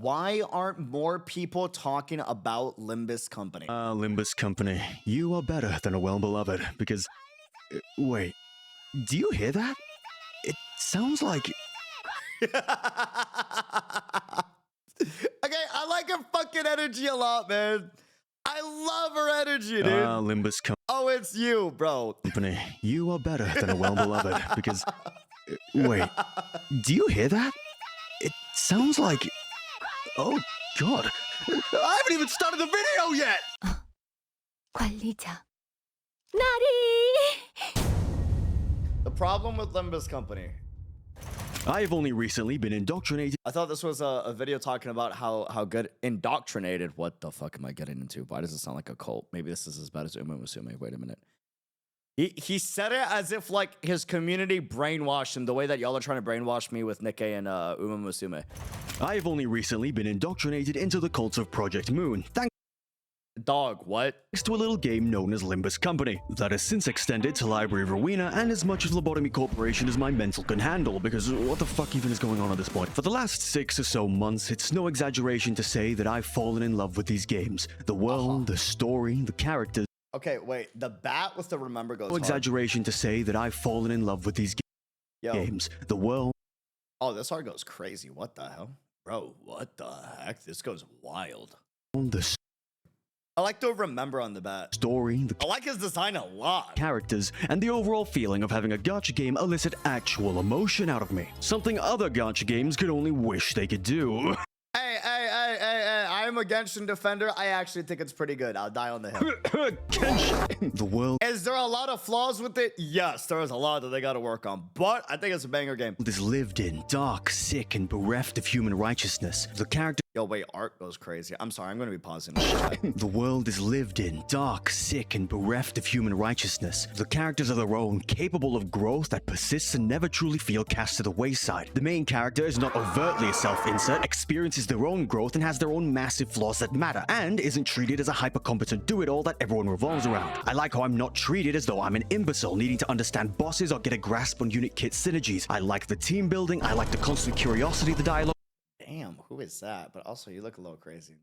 Why aren't more people talking about Limbus Company? Limbus Company, you are better than a well-beloved, because... wait, do you hear that? It sounds like... Okay, I like her fucking energy a lot, man. I love her energy, dude. Limbus Oh, it's you, bro. Company, you are better than a well-beloved, because... wait, do you hear that? It sounds like... oh, God. I haven't even started the video yet! 관리자. 나리! The problem with Limbus Company. I've only recently been indoctrinated. I thought this was a video talking about how good indoctrinated. What the fuck am I getting into? Why does it sound like a cult? Maybe this is as bad as Uma Musume. Wait a minute. He said it as if like his community brainwashed him the way that y'all are trying to brainwash me with Nikkei and Uma Musume. I've only recently been indoctrinated into the cult of Project Moon, thanks Dog, what? to a little game known as Limbus Company, that has since extended to Library Ruina and as much of Lobotomy Corporation as my mental can handle, because what the fuck even is going on at this point? For the last 6 or so months, it's no exaggeration to say that I've fallen in love with these games. The world, the story, the characters. Okay, wait. The bat with the remember goes No hard. exaggeration to say that I've fallen in love with these Yo. games. The world. Oh, this heart goes crazy. What the hell? Bro, what the heck? This goes wild. The I like the remember on the bat. story, the I like his design a lot. characters, and the overall feeling of having a gacha game elicit actual emotion out of me. Something other gacha games could only wish they could do. Hey, I'm a Genshin defender. I actually think it's pretty good. I'll die on the hill. Genshin. The world Is there a lot of flaws with it? Yes, there is a lot that they got to work on, but I think it's a banger game. is lived in, dark, sick, and bereft of human righteousness. The character. Yo, wait, art goes crazy. I'm sorry, I'm going to be pausing. The world is lived in, dark, sick, and bereft of human righteousness. The characters are their own, capable of growth that persists and never truly feel cast to the wayside. The main character is not overtly a self-insert, experiences their own growth and has their own massive flaws that matter, and isn't treated as a hyper-competent do-it-all that everyone revolves around. I like how I'm not treated as though I'm an imbecile needing to understand bosses or get a grasp on unit kit synergies. I like the team building, I like the constant curiosity, the dialogue. Damn, who is that? But also, you look a little crazy.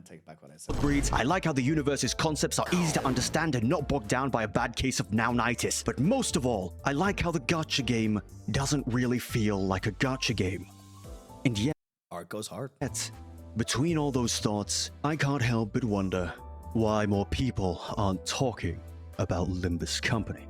Take back what I said. Breeds. I like how the universe's concepts are easy to understand and not bogged down by a bad case of nounitis. But most of all, I like how the gacha game doesn't really feel like a gacha game. And yet, Art goes hard. between all those thoughts, I can't help but wonder why more people aren't talking about Limbus Company.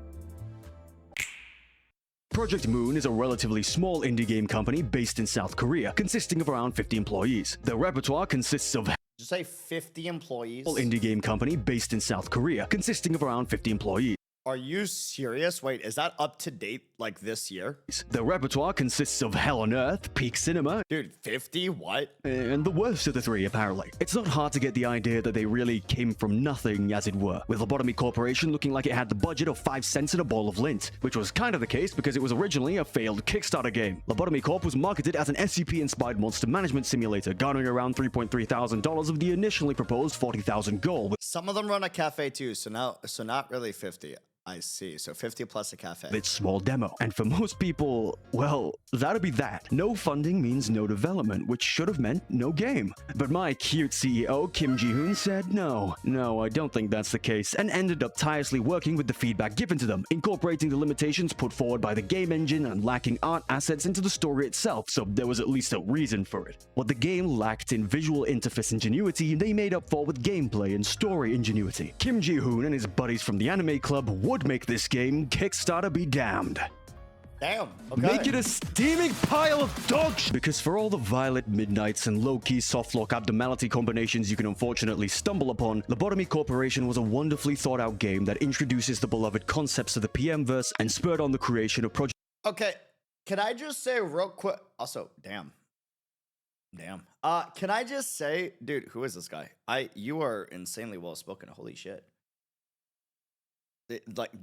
Project Moon is a relatively small indie game company based in South Korea, consisting of around 50 employees. Their repertoire consists of Did you say 50 employees? indie game company based in South Korea, consisting of around 50 employees. Are you serious? Wait, is that up to date like this year? Their repertoire consists of Hell on Earth, Peak Cinema, Dude, 50? What? and the worst of the three, apparently. It's not hard to get the idea that they really came from nothing, as it were, with Lobotomy Corporation looking like it had the budget of 5 cents and a bowl of lint, which was kind of the case because it was originally a failed Kickstarter game. Lobotomy Corp was marketed as an SCP-inspired monster management simulator, garnering around $3.3 thousand of the initially proposed 40,000 goal, with Some of them run a cafe too, so not really 50. I see. So 50 plus a cafe. its small demo. And for most people, well, that'd be that. No funding means no development, which should have meant no game. But my cute CEO, Kim Ji-hoon, said no, I don't think that's the case, and ended up tirelessly working with the feedback given to them, incorporating the limitations put forward by the game engine and lacking art assets into the story itself, so there was at least a reason for it. What the game lacked in visual interface ingenuity, they made up for with gameplay and story ingenuity. Kim Ji-hoon and his buddies from the anime club would make this game Kickstarter be damned. Damn. Okay. Make it a steaming pile of dog shit. Because for all the violet midnights and low-key softlock abnormality combinations you can unfortunately stumble upon, Lobotomy Corporation was a wonderfully thought-out game that introduces the beloved concepts of the PM-verse and spurred on the creation of Project... Okay. Can I just say real quick? Also, damn. Can I just say, dude, who is this guy? You are insanely well spoken. Holy shit.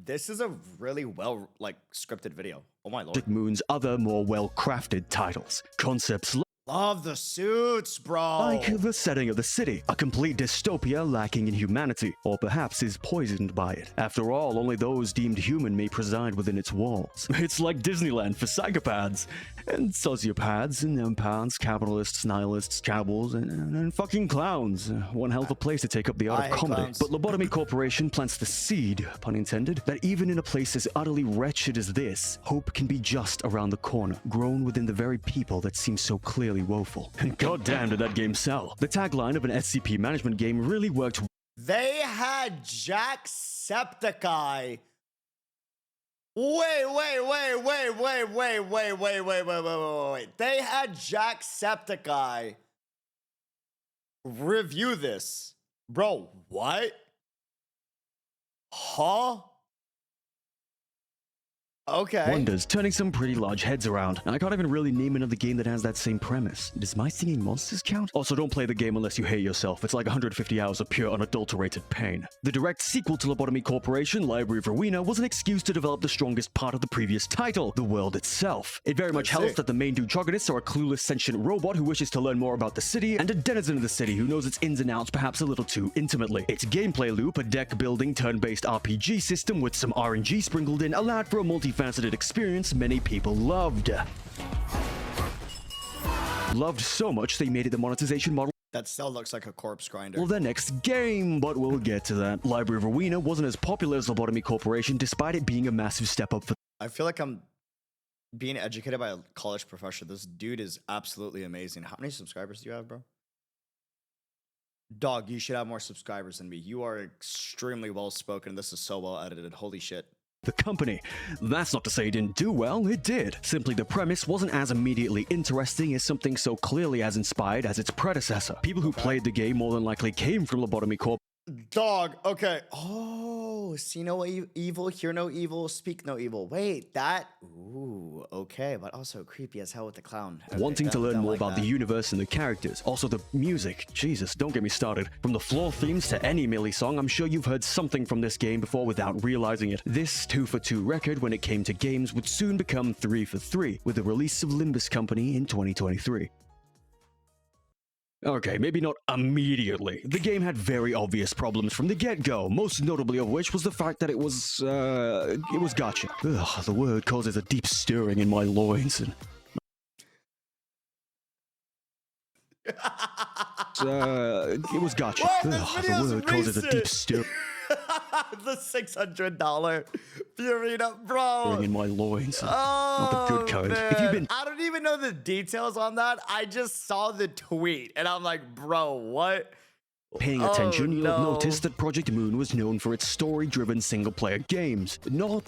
This is a really well scripted video. Oh my lord. Project Moon's other more well-crafted titles. Concepts Love the suits, bro. like the setting of the city, a complete dystopia lacking in humanity, or perhaps is poisoned by it. After all, only those deemed human may preside within its walls. It's like Disneyland for psychopaths. And sociopaths and empaths, capitalists, nihilists, cannibals, and fucking clowns. One hell of a place to take up the art I of hate comedy. clowns. But Lobotomy Corporation plants the seed, pun intended, that even in a place as utterly wretched as this, hope can be just around the corner, grown within the very people that seem so clearly woeful. And goddamn did that game sell. The tagline of an SCP management game really worked. They had Jacksepticeye. Wait. They had Jacksepticeye review this. Bro, what? Huh? Okay. Wonders, turning some pretty large heads around. And I can't even really name another game that has that same premise. Does My Singing Monsters count? Also, don't play the game unless you hate yourself. It's like 150 hours of pure unadulterated pain. The direct sequel to Lobotomy Corporation, Library of Ruina, was an excuse to develop the strongest part of the previous title, the world itself. It very much helps that the main protagonists are a clueless sentient robot who wishes to learn more about the city, and a denizen of the city who knows its ins and outs perhaps a little too intimately. Its gameplay loop, a deck-building, turn-based RPG system with some RNG sprinkled in, allowed for a multifaceted experience many people loved. Loved so much they made it the monetization model That still looks like a corpse grinder. well, their next game, but we'll get to that. Library of Ruina wasn't as popular as Lobotomy Corporation despite it being a massive step up for I feel like I'm being educated by a college professor. This dude is absolutely amazing. How many subscribers do you have, bro? Dog, you should have more subscribers than me. You are extremely well spoken. This is so well edited. Holy shit. the company. That's not to say it didn't do well, it did. Simply the premise wasn't as immediately interesting as something so clearly as inspired as its predecessor. People who played the game more than likely came from Lobotomy Corp. Dog, okay. Oh, see no evil, hear no evil, speak no evil. Wait, that. Ooh, okay, but also creepy as hell with the clown. Okay, Wanting to learn don't more like about that. the universe and the characters. Also the music. Jesus, don't get me started. From the floor themes to any Millie song, I'm sure you've heard something from this game before without realizing it. This 2 for 2 record when it came to games would soon become 3 for 3 with the release of Limbus Company in 2023. Okay, maybe not immediately. The game had very obvious problems from the get-go, most notably of which was the fact that it was gacha. Ugh, the word causes a deep stirring in my loins and... it was gacha. Whoa, this Ugh, the video's word causes a deep recent. stirring The $600 Purina, bro. in my loins. And Oh, not the good kind. man. If you've been I don't even know the details on that. I just saw the tweet and I'm like, bro, what? paying Oh, attention, you'll have no. noticed that Project Moon was known for its story-driven single-player games, not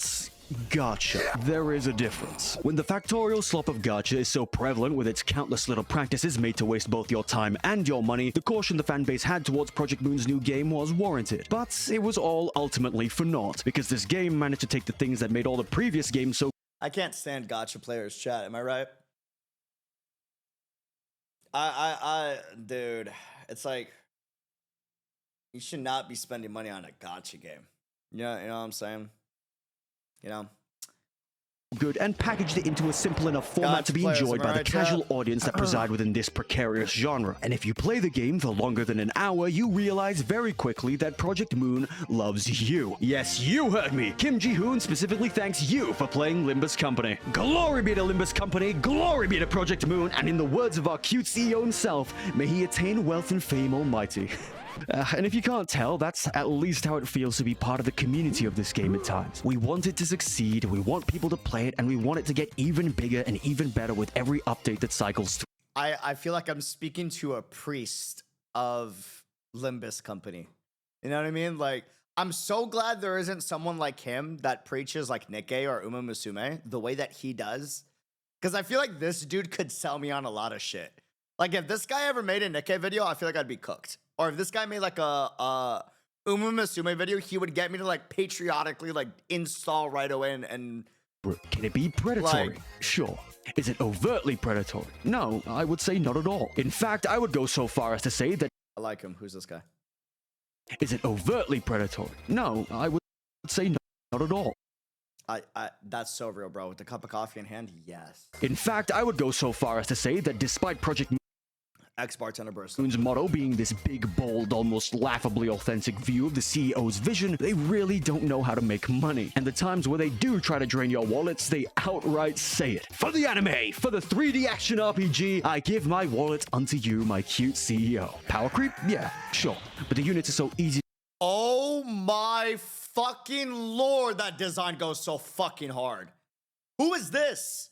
gacha. There is a difference. When the factorial slop of gacha is so prevalent with its countless little practices made to waste both your time and your money, the caution the fanbase had towards Project Moon's new game was warranted. But it was all ultimately for naught, because this game managed to take the things that made all the previous games so I can't stand gotcha players chat. Am I right? Dude, it's like you should not be spending money on a gotcha game. Yeah, you know what I'm saying? You know? good and packaged it into a simple enough format Gotcha to be players, enjoyed am I by the right, casual chat? audience that preside within this precarious genre. And if you play the game for longer than an hour, you realize very quickly that Project Moon loves you. Yes, you heard me. Kim Ji-hoon specifically thanks you for playing Limbus Company. Glory be to Limbus Company, glory be to Project Moon, and in the words of our cute CEO himself, may he attain wealth and fame almighty. And if you can't tell, that's at least how it feels to be part of the community of this game at times. We want it to succeed, we want people to play it, and we want it to get even bigger and even better with every update that cycles through. I feel like I'm speaking to a priest of Limbus Company. You know what I mean? Like, I'm so glad there isn't someone like him that preaches like Nikkei or Uma Musume the way that he does. Because I feel like this dude could sell me on a lot of shit. Like, if this guy ever made a Nikkei video, I feel like I'd be cooked. Or if this guy made like a Uma Musume video, he would get me to like patriotically like install right away and Can it be predatory? Like- Sure. Is it overtly predatory? No, I would say not at all. In fact, I would go so far as to say that I like him. Who's this guy? is it overtly predatory? No, I would say not at all. That's so real, bro. With the cup of coffee in hand, yes. In fact, I would go so far as to say that despite Project Ex-bartender burst. Moon's motto being this big, bold, almost laughably authentic view of the CEO's vision, they really don't know how to make money. And the times where they do try to drain your wallets, they outright say it. For the anime, for the 3D action RPG, I give my wallet unto you, my cute CEO. Power creep? Yeah, sure. But the units are so easy Oh my fucking lord, that design goes so fucking hard. Who is this?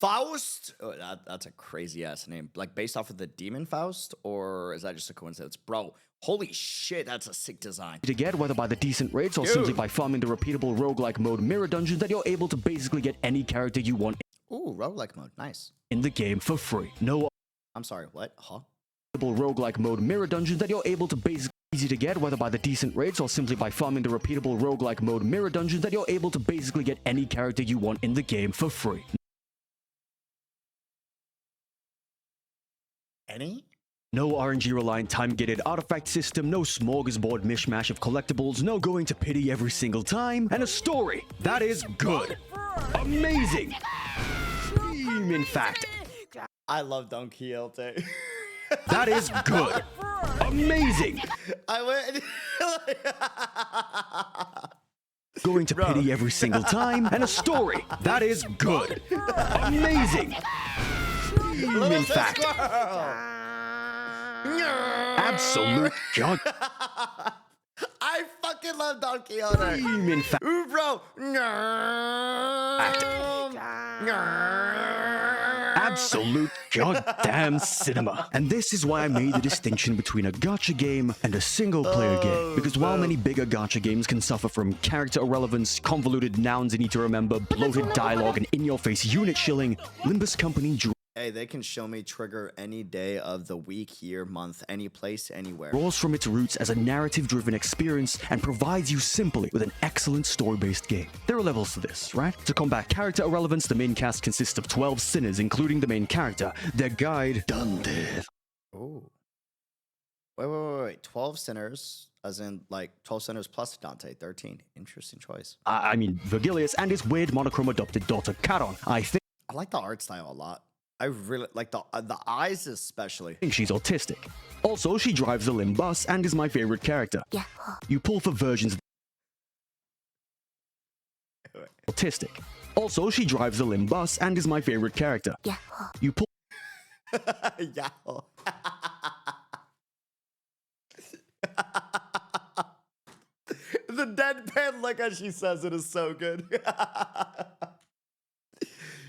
Faust? Oh, that's a crazy ass name. Like based off of the Demon Faust? Or is that just a coincidence? Bro, holy shit, that's a sick design. to get, whether by the decent rates or simply by farming the repeatable roguelike mode mirror dungeons that you're able to basically get any character you want Ooh, roguelike mode. Nice. in the game for free. No I'm sorry, what? Huh? roguelike mode mirror dungeons that you're able to basically easy to get, whether by the decent rates or simply by farming the repeatable roguelike mode mirror dungeons that you're able to basically get any character you want in the game for free. Any? No RNG-reliant time-gated artifact system, no smorgasbord mishmash of collectibles, no going to pity every single time, and a story that is good. Amazing! In fact, I love Don Quixote. that is good. Amazing! I went. Going to pity every single time, and a story that is good. Amazing! In fact, absolute god. I fucking love Don Quixote. In fact, Ooh, bro. absolute goddamn cinema. And this is why I made the distinction between a gacha game and a single-player game. Because while many bigger gacha games can suffer from character irrelevance, convoluted nouns you need to remember, bloated dialogue, and in-your-face unit shilling, Limbus Company Hey, they can show me trigger any day of the week, year, month, any place, anywhere. draws from its roots as a narrative-driven experience and provides you simply with an excellent story-based game. There are levels to this, right? To combat character irrelevance, the main cast consists of 12 sinners, including the main character, their guide, Dante. Oh. Wait. 12 sinners, as in like 12 sinners plus Dante, 13. Interesting choice. I mean, Virgilius and his weird monochrome adopted daughter, Charon. I think I like the art style a lot. I really like the eyes especially. she's autistic. Also, she drives the Limbus and is my favorite character. Yeah. You pull for versions autistic. Also, she drives the Limbus and is my favorite character. Yeah. You pull Yeah. The deadpan look as she says it is so good.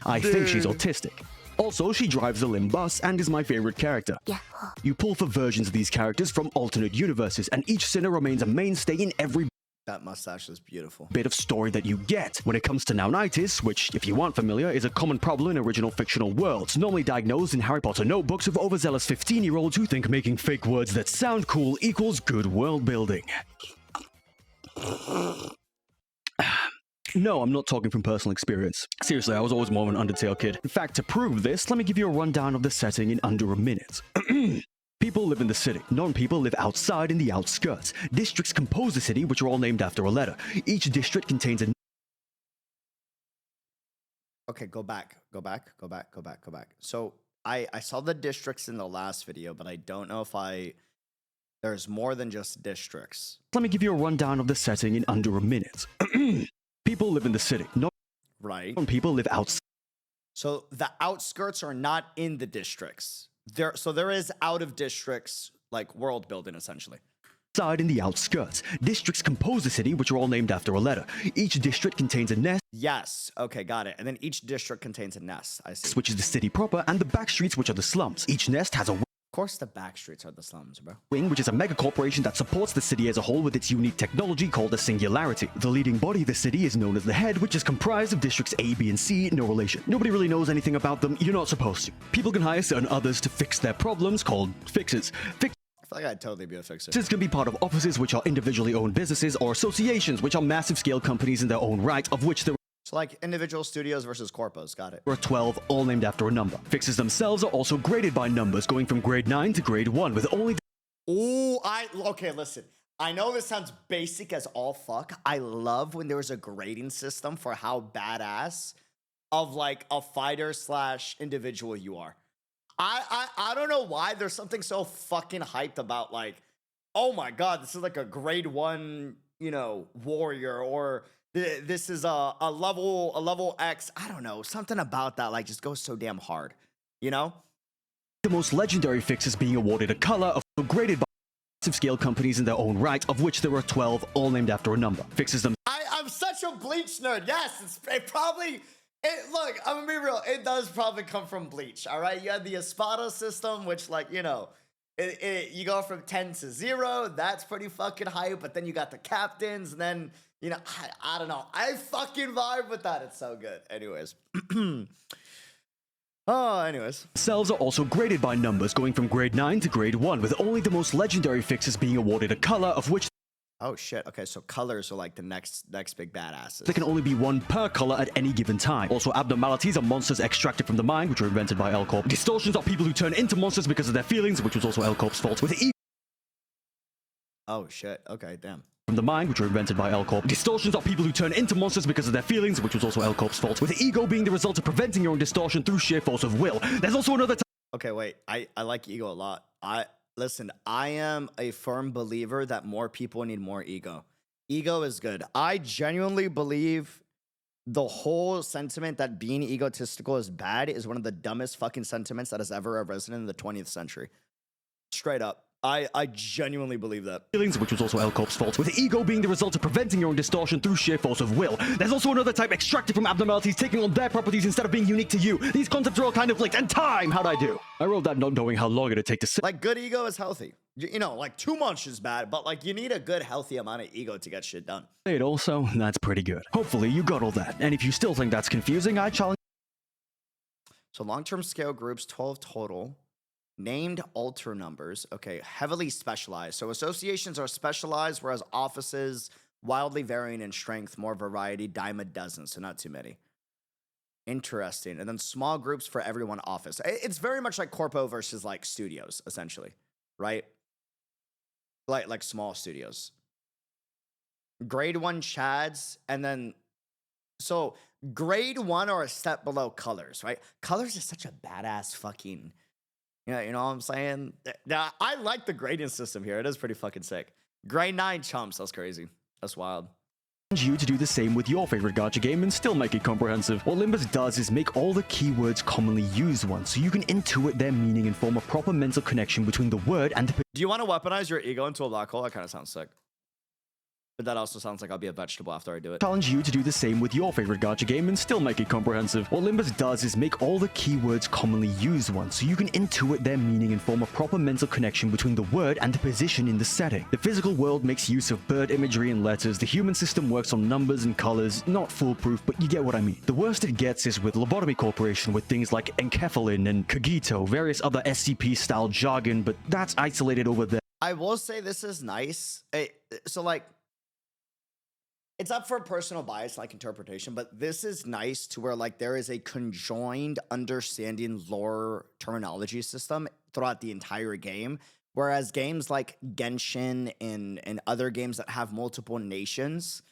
I think she's autistic. Also, she drives the Limbus and is my favorite character. Yeah. You pull for versions of these characters from alternate universes, and each sinner remains a mainstay in every That mustache is beautiful. bit of story that you get. When it comes to nounitis, which, if you aren't familiar, is a common problem in original fictional worlds, normally diagnosed in Harry Potter notebooks of overzealous 15-year-olds who think making fake words that sound cool equals good world building. No, I'm not talking from personal experience. Seriously, I was always more of an Undertale kid. In fact, to prove this, let me give you a rundown of the setting in under a minute. People live in the city. Non-people live outside in the outskirts. Districts compose the city, which are all named after a letter. Each district contains a Okay, go back. So I saw the districts in the last video, but I don't know if there's more than just districts. Let me give you a rundown of the setting in under a minute. People live in the city. Right. Non-people live outside. So the outskirts are not in the districts. There is out of districts like world building essentially. In the outskirts. Districts compose the city, which are all named after a letter. Each district contains a nest, Yes. Okay, got it. And then each district contains a nest. I see. which is the city proper, and the back streets, which are the slums. Each nest has a Of course, the back streets are the slums, bro. wing, which is a mega corporation that supports the city as a whole with its unique technology called the Singularity. The leading body of the city is known as the Head, which is comprised of districts A, B, and C, no relation. Nobody really knows anything about them, you're not supposed to. People can hire certain others to fix their problems, called fixers. I feel like I'd totally be a fixer. Fixers can be part of offices, which are individually owned businesses, or associations, which are massive scale companies in their own right, of which there So like individual studios versus corpos. Got it. are 12, all named after a number. Fixers themselves are also graded by numbers, going from grade 9 to grade 1, with only Ooh, okay, listen. I know this sounds basic as all fuck. I love when there was a grading system for how badass of like a fighter slash individual you are. I don't know why there's something so fucking hyped about like, oh my god, this is like a grade 1, you know, warrior, or this is a level X. I don't know, something about that like just goes so damn hard, you know? The most legendary fixes being awarded a color of graded by massive scale companies in their own right, of which there are 12, all named after a number. Fixes them. I'm such a Bleach nerd. Yes, it probably. Look, I'm gonna be real. It does probably come from Bleach. All right, you had the Espada system, which, like, you know, you go from 10 to 0. That's pretty fucking hype. But then you got the captains, and then you know, I don't know. I fucking vibe with that. It's so good. Anyways. Anyways. Cells are also graded by numbers, going from grade 9 to grade 1, with only the most legendary fixes being awarded a color, of which Oh shit, okay, so colors are like the next big badasses. there can only be one per color at any given time. Also, abnormalities are monsters extracted from the mind, which were invented by L Corp. Distortions are people who turn into monsters because of their feelings, which was also L Corp's fault. With Oh shit, okay, damn. from the mind, which were invented by L Corp. Distortions are people who turn into monsters because of their feelings, which was also L Corp's fault. With ego being the result of preventing your own distortion through sheer force of will. There's also another Okay, wait, I like ego a lot. Listen, I am a firm believer that more people need more ego. Ego is good. I genuinely believe the whole sentiment that being egotistical is bad is one of the dumbest fucking sentiments that has ever arisen in the 20th century. Straight up. I genuinely believe that. feelings, which was also L Corp's fault. With ego being the result of preventing your own distortion through sheer force of will. There's also another type extracted from abnormalities, taking on their properties instead of being unique to you. These concepts are all kind of linked. And time! How'd I do? I wrote that not knowing how long it'd take to say. Like, good ego is healthy. You know, like, too much is bad, but, like, you need a good, healthy amount of ego to get shit done. It also, that's pretty good. Hopefully you got all that. And if you still think that's confusing, I challenge. So long-term scale groups, 12 total. Named alter numbers. Okay, heavily specialized. So associations are specialized, whereas offices, wildly varying in strength, more variety, dime a dozen, so not too many. Interesting. And then small groups for every one office. It's very much like corpo versus like studios, essentially, right? Like small studios. Grade 1 chads, and then so grade 1 are a step below colors, right? Colors is such a badass fucking. Yeah, you know what I'm saying? Now, I like the grading system here. It is pretty fucking sick. Grade 9 chumps. That's crazy. That's wild. You to do the same with your favorite gacha game and still make it comprehensive. What Limbus does is make all the keywords commonly used ones, so you can intuit their meaning and form a proper mental connection between the word and the Do you want to weaponize your ego into a black hole? That kind of sounds sick. But that also sounds like I'll be a vegetable after I do it. challenge you to do the same with your favorite gacha game and still make it comprehensive. What Limbus does is make all the keywords commonly used ones, so you can intuit their meaning and form a proper mental connection between the word and the position in the setting. The physical world makes use of bird imagery and letters. The human system works on numbers and colors. Not foolproof, but you get what I mean. The worst it gets is with Lobotomy Corporation with things like enkephalin and kagito, various other SCP-style jargon, but that's isolated over there. I will say this is nice. So, like, it's up for personal bias, like interpretation, but this is nice to where like there is a conjoined understanding lore terminology system throughout the entire game. Whereas games like Genshin and other games that have multiple nations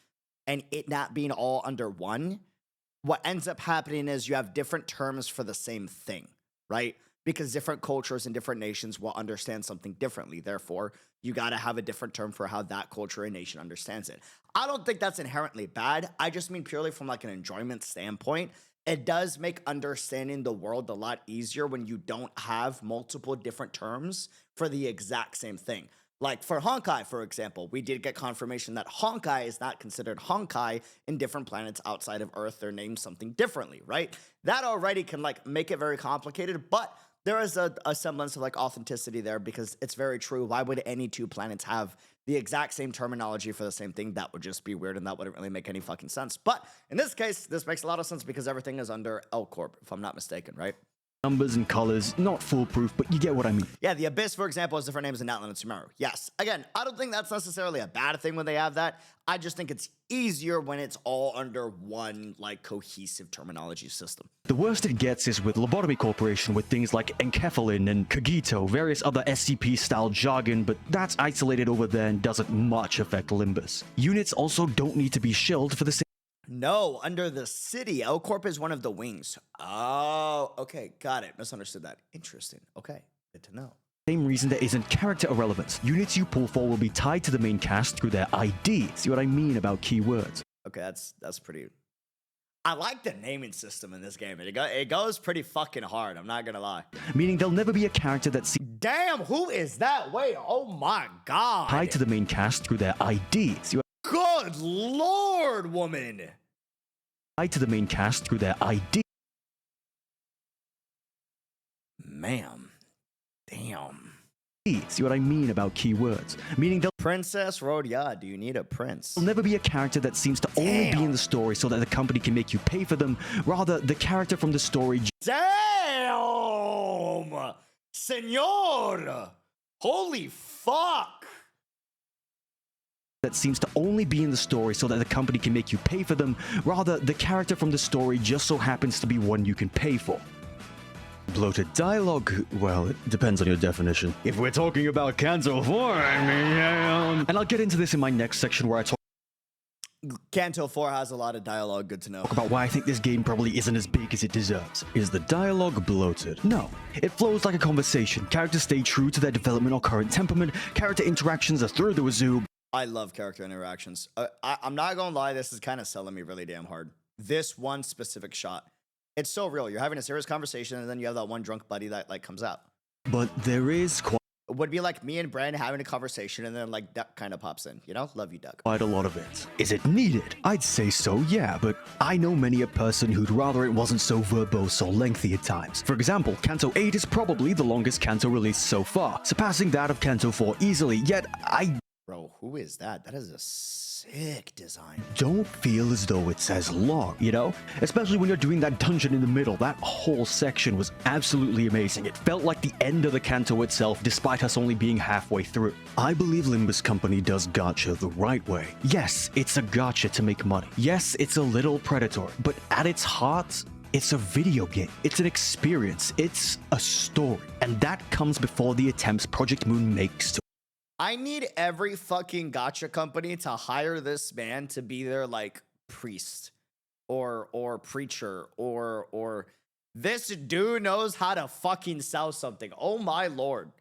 and it not being all under one, what ends up happening is you have different terms for the same thing, right? Because different cultures and different nations will understand something differently. Therefore, you got to have a different term for how that culture and nation understands it. I don't think that's inherently bad. I just mean purely from like an enjoyment standpoint. It does make understanding the world a lot easier when you don't have multiple different terms for the exact same thing. Like for Honkai, for example, we did get confirmation that Honkai is not considered Honkai in different planets outside of Earth. They're named something differently, right? That already can like make it very complicated, but there is a semblance of like authenticity there because it's very true. Why would any two planets have the exact same terminology for the same thing? That would just be weird and that wouldn't really make any fucking sense. But in this case, this makes a lot of sense because everything is under L Corp, if I'm not mistaken, right? Numbers and colors, not foolproof, but you get what I mean. Yeah, the Abyss, for example, has different names in Outland and Sumeru. Yes. Again, I don't think that's necessarily a bad thing when they have that. I just think it's easier when it's all under one, like, cohesive terminology system. The worst it gets is with Lobotomy Corporation with things like enkephalin and kagito, various other SCP-style jargon, but that's isolated over there and doesn't much affect Limbus. Units also don't need to be shilled for the same No, under the city. L Corp is one of the wings. Oh, okay. Got it. Misunderstood that. Interesting. Okay. Good to know. Same reason there isn't character irrelevance. Units you pull for will be tied to the main cast through their ID. See what I mean about keywords? Okay, that's pretty. I like the naming system in this game. It goes pretty fucking hard. I'm not gonna lie. Meaning there'll never be a character that's Damn, who is that? Wait, oh my god. tied to the main cast through their ID. See what Good lord, woman. tied to the main cast through their ID. Ma'am. Damn. See what I mean about keywords? Meaning there'll Princess Rodia, do you need a prince? never be a character that seems to only be Damn. in the story so that the company can make you pay for them. Rather, the character from the story Damn! Senor! Holy fuck! that seems to only be in the story so that the company can make you pay for them. Rather, the character from the story just so happens to be one you can pay for. Bloated dialogue? Well, it depends on your definition. If we're talking about Canto 4, I mean, and I'll get into this in my next section where I talk Canto 4 has a lot of dialogue, good to know. about why I think this game probably isn't as big as it deserves. Is the dialogue bloated? No. It flows like a conversation. Characters stay true to their development or current temperament. Character interactions are through the wazoo. I love character interactions. I'm not gonna lie, this is kind of selling me really damn hard. This one specific shot. It's so real. You're having a serious conversation and then you have that one drunk buddy that like comes out. But there is It would be like me and Brandon having a conversation and then like Duck kind of pops in, you know? Love you, Doug. quite a lot of it. Is it needed? I'd say so, yeah, but I know many a person who'd rather it wasn't so verbose or lengthy at times. For example, Canto 8 is probably the longest Canto released so far, surpassing that of Canto 4 easily, yet I Bro, who is that? That is a sick design. don't feel as though it's as long, you know? Especially when you're doing that dungeon in the middle. That whole section was absolutely amazing. It felt like the end of the Canto itself, despite us only being halfway through. I believe Limbus Company does gacha the right way. Yes, it's a gacha to make money. Yes, it's a little predatory, but at its heart, it's a video game. It's an experience. It's a story. And that comes before the attempts Project Moon makes to I need every fucking gacha company to hire this man to be their like priest or preacher or this dude knows how to fucking sell something. Oh my lord.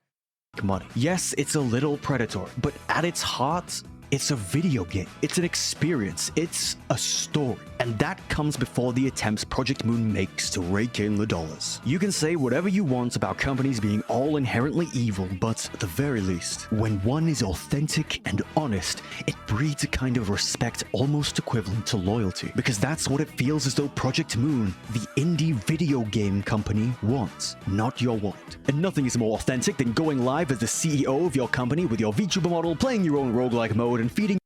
make money. Yes, it's a little predatory, but at its heart, it's a video game. It's an experience. It's a story. And that comes before the attempts Project Moon makes to rake in the dollars. You can say whatever you want about companies being all inherently evil, but at the very least, when one is authentic and honest, it breeds a kind of respect almost equivalent to loyalty. Because that's what it feels as though Project Moon, the indie video game company, wants, not your wallet. And nothing is more authentic than going live as the CEO of your company with your VTuber model, playing your own roguelike mode, and feeding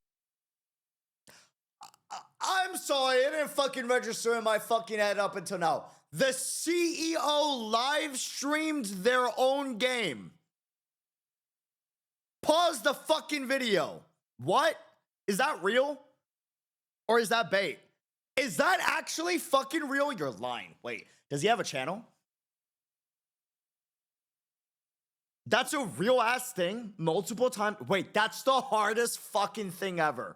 I'm sorry, it didn't fucking register in my fucking head up until now. The CEO live streamed their own game. Pause the fucking video. What? Is that real? Or is that bait? Is that actually fucking real? You're lying. Wait, does he have a channel? That's a real ass thing. Multiple times. Wait, that's the hardest fucking thing ever.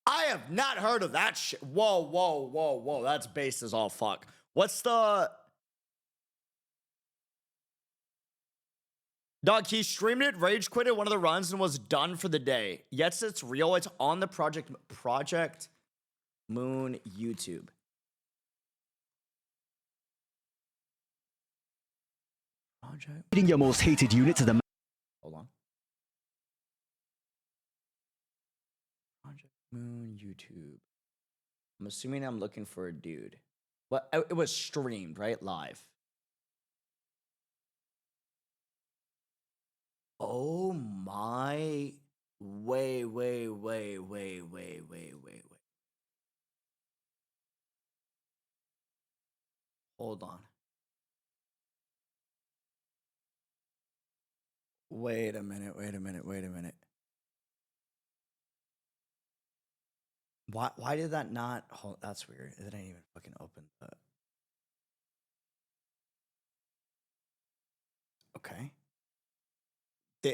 I have not heard of that shit. Whoa, whoa, whoa, whoa. That's base as all fuck. What's the... Dog, he streamed it, rage quitted one of the runs, and was done for the day. Yes, it's real. It's on the Project Moon YouTube. feeding your most hated unit to the Hold on. Project Moon YouTube. I'm assuming I'm looking for a dude. Well, it was streamed, right? Live. Oh my. Wait. Hold on. Wait a minute. Why did that not hold? That's weird. It didn't even fucking open the... Okay.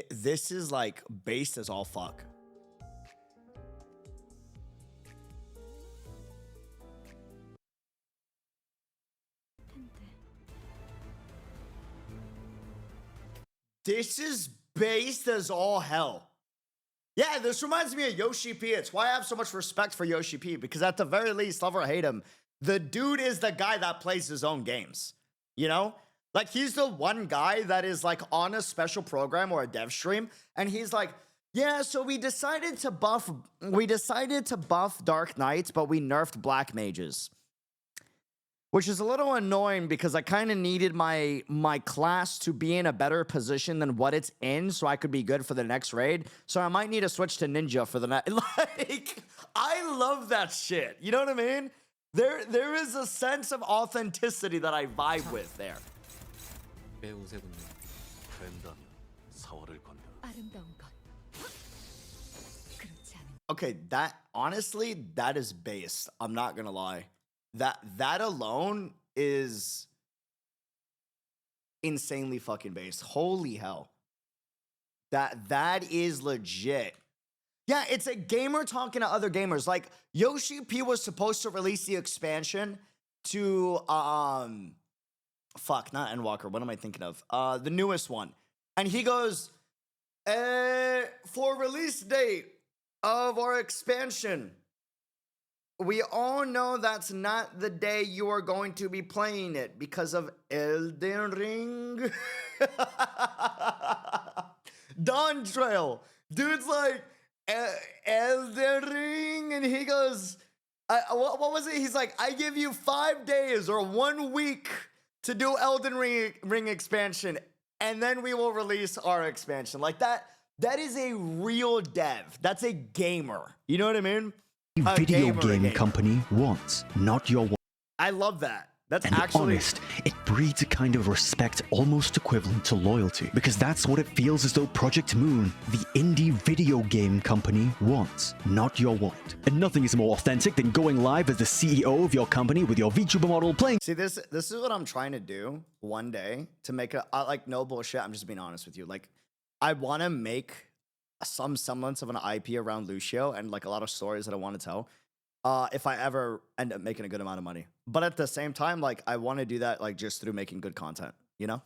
This is like based as all fuck. This is based as all hell. Yeah, this reminds me of Yoshi P. It's why I have so much respect for Yoshi P, because at the very least, love or hate him, the dude is the guy that plays his own games. You know? Like, he's the one guy that is like on a special program or a dev stream, and he's like, yeah, so we decided to buff Dark Knights, but we nerfed Black Mages. Which is a little annoying because I kind of needed my class to be in a better position than what it's in so I could be good for the next raid. So I might need to switch to Ninja for the next... Like, I love that shit. You know what I mean? There is a sense of authenticity that I vibe with there. Okay, that... Honestly, that is based. I'm not gonna lie. That alone is insanely fucking based. Holy hell. That is legit. Yeah, it's a gamer talking to other gamers. Like, Yoshi P was supposed to release the expansion to fuck, not Endwalker. What am I thinking of? The newest one. And he goes, for release date of our expansion, we all know that's not the day you are going to be playing it because of Elden Ring. Dawn Trail. Dude's like, Elden Ring? And he goes, what was it? He's like, I give you 5 days or 1 week to do Elden Ring expansion, and then we will release our expansion. Like, that is a real dev. That's a gamer. You know what I mean? Video game company wants, not your want. I love that. That's and actually honest. It breeds a kind of respect almost equivalent to loyalty, because that's what it feels as though Project Moon, the indie video game company, wants, not your want. And nothing is more authentic than going live as the CEO of your company with your VTuber model playing. See, this is what I'm trying to do one day to make a like, no bullshit. I'm just being honest with you. Like, I want to make some semblance of an IP around Lucio and like a lot of stories that I want to tell if I ever end up making a good amount of money. But at the same time, like, I want to do that like just through making good content, you know?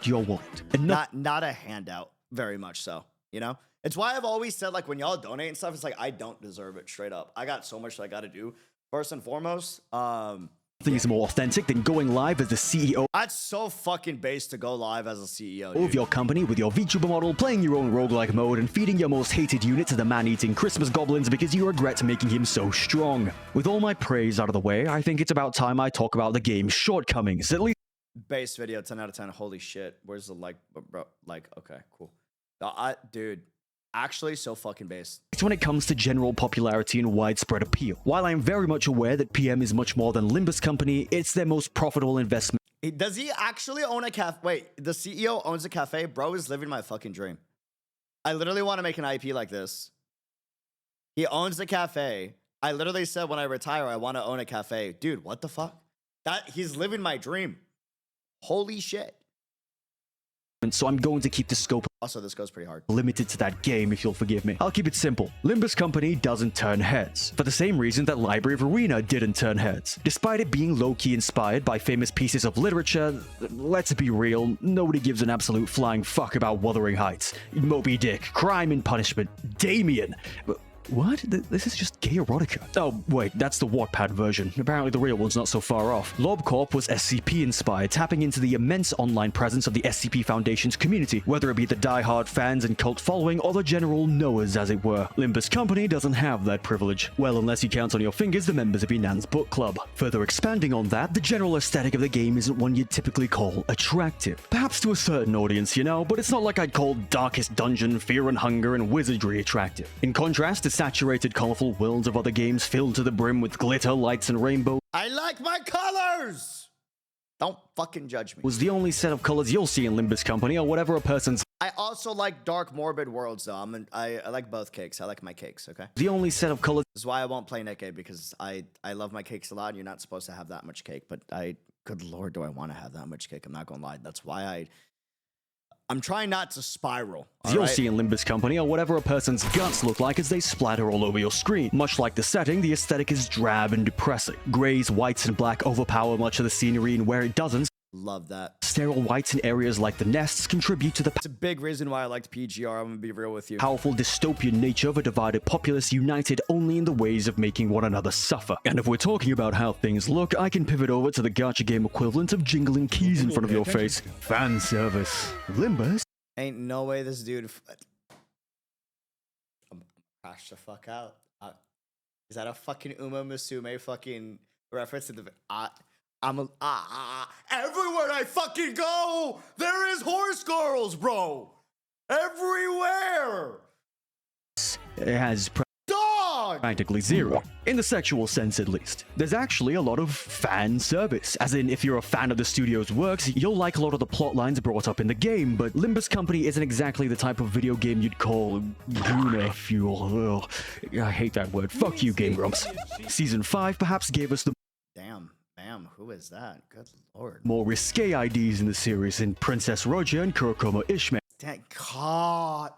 Your want. And not a handout, very much so, you know? It's why I've always said, like, when y'all donate and stuff, it's like, I don't deserve it, straight up. I got so much that I got to do. First and foremost, nothing is more authentic than going live as the CEO. That's so fucking base to go live as a CEO, of your company with your VTuber model, playing your own roguelike mode, and feeding your most hated unit to the man-eating Christmas goblins because you regret making him so strong. With all my praise out of the way, I think it's about time I talk about the game's shortcomings, at least. Base video, 10 out of 10. Holy shit. Where's the like, bro? Like, okay, cool. Dude, actually so fucking based. When it comes to general popularity and widespread appeal. While I'm very much aware that PM is much more than Limbus Company, it's their most profitable investment. Does he actually own a cafe? Wait, the CEO owns a cafe? Bro is living my fucking dream. I literally want to make an IP like this. He owns the cafe. I literally said when I retire, I want to own a cafe. Dude, what the fuck? He's living my dream. Holy shit. So I'm going to keep the scope also, this goes pretty hard. Limited to that game, if you'll forgive me. I'll keep it simple. Limbus Company doesn't turn heads, for the same reason that Library of Ruina didn't turn heads. Despite it being low-key inspired by famous pieces of literature, let's be real, nobody gives an absolute flying fuck about Wuthering Heights, Moby Dick, Crime and Punishment, Damien. What? This is just gay erotica. Oh, wait, that's the Wattpad version. Apparently the real one's not so far off. LobCorp was SCP-inspired, tapping into the immense online presence of the SCP Foundation's community, whether it be the die-hard fans and cult following, or the general knowers, as it were. Limbus Company doesn't have that privilege. Well, unless you count on your fingers the members of your Nan's book club. Further expanding on that, the general aesthetic of the game isn't one you'd typically call attractive. Perhaps to a certain audience, you know, but it's not like I'd call Darkest Dungeon, Fear and Hunger, and Wizardry attractive. In contrast, the saturated, colorful worlds of other games filled to the brim with glitter, lights, and rainbow. I like my colors! Don't fucking judge me. Was the only set of colors you'll see in Limbus Company or whatever a person's. I also like dark, morbid worlds, though. I like both cakes. I like my cakes, okay? The only set of colors. This is why I won't play Nikke, because I love my cakes a lot, and you're not supposed to have that much cake, but good lord, do I want to have that much cake? I'm not gonna lie. That's why I'm trying not to spiral. You'll see in Limbus Company or whatever a person's guts look like as they splatter all over your screen. Much like the setting, the aesthetic is drab and depressing. Grays, whites, and black overpower much of the scenery, and where it doesn't, love that. sterile whites in areas like the nests contribute to the It's a big reason why I liked PGR. I'm gonna be real with you. powerful dystopian nature of a divided populace united only in the ways of making one another suffer. And if we're talking about how things look, I can pivot over to the gacha game equvalent of jingling keys in front of your face. Fan service. Limbus Ain't no way this dude. I'm crash the fuck out. Is that a fucking Uma Musume fucking reference to the? Everywhere I fucking go, there is horse girls, bro. Everywhere. has Dog. practically zero, in the sexual sense at least. There's actually a lot of fan service, as in if you're a fan of the studio's works, you'll like a lot of the plot lines brought up in the game, but Limbus Company isn't exactly the type of video game you'd call Guna fuel. Ugh, I hate that word. Fuck you, Game Grumps. Season 5 perhaps gave us the Damn, ma'am, who is that? Good lord. more risque IDs in the series in Princess Roger and Kurokoma Ishmael. Thank God.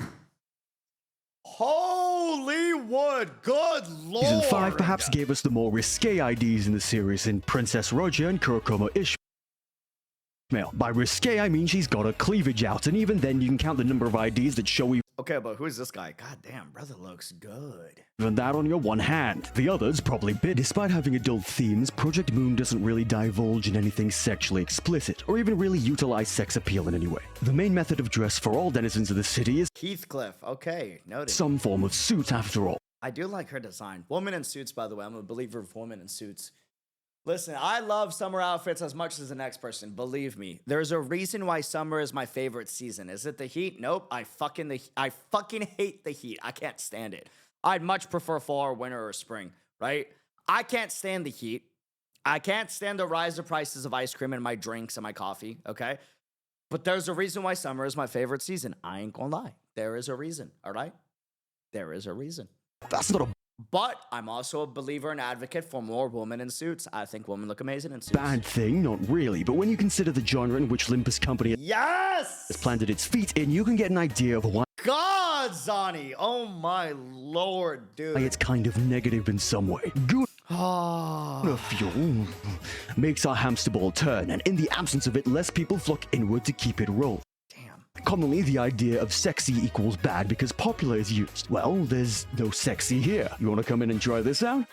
Holy wood, good lord. Season 5 perhaps gave us the more risque IDs in the series in Princess Roger and Kurokoma Ishmael. By risque, I mean she's got her cleavage out, and even then you can count the number of IDs that show Okay, but who is this guy? God damn, brother looks good. even that on your one hand. The others probably bit. Despite having adult themes, Project Moon doesn't really divulge in anything sexually explicit, or even really utilize sex appeal in any way. The main method of dress for all denizens of the city is Heathcliff, okay, noted. some form of suit after all. I do like her design. Woman in suits, by the way. I'm a believer of women in suits. Listen, I love summer outfits as much as the next person. Believe me. There's a reason why summer is my favorite season. Is it the heat? Nope. I fucking hate the heat. I can't stand it. I'd much prefer fall or winter or spring, right? I can't stand the heat. I can't stand the rise of prices of ice cream and my drinks and my coffee, okay? But there's a reason why summer is my favorite season. I ain't gonna lie. There is a reason, all right? There is a reason. That's not a But I'm also a believer and advocate for more women in suits. I think women look amazing in suits. bad thing, not really, but when you consider the genre in which Limbus Company Yes! has planted its feet in, you can get an idea of why God, Zani! Oh my lord, dude. it's kind of negative in some way. Good Oh. fuel makes our hamster ball turn, and in the absence of it, less people flock inward to keep it roll. Damn. Commonly, the idea of sexy equals bad because popular is used. Well, there's no sexy here. You want to come in and try this out?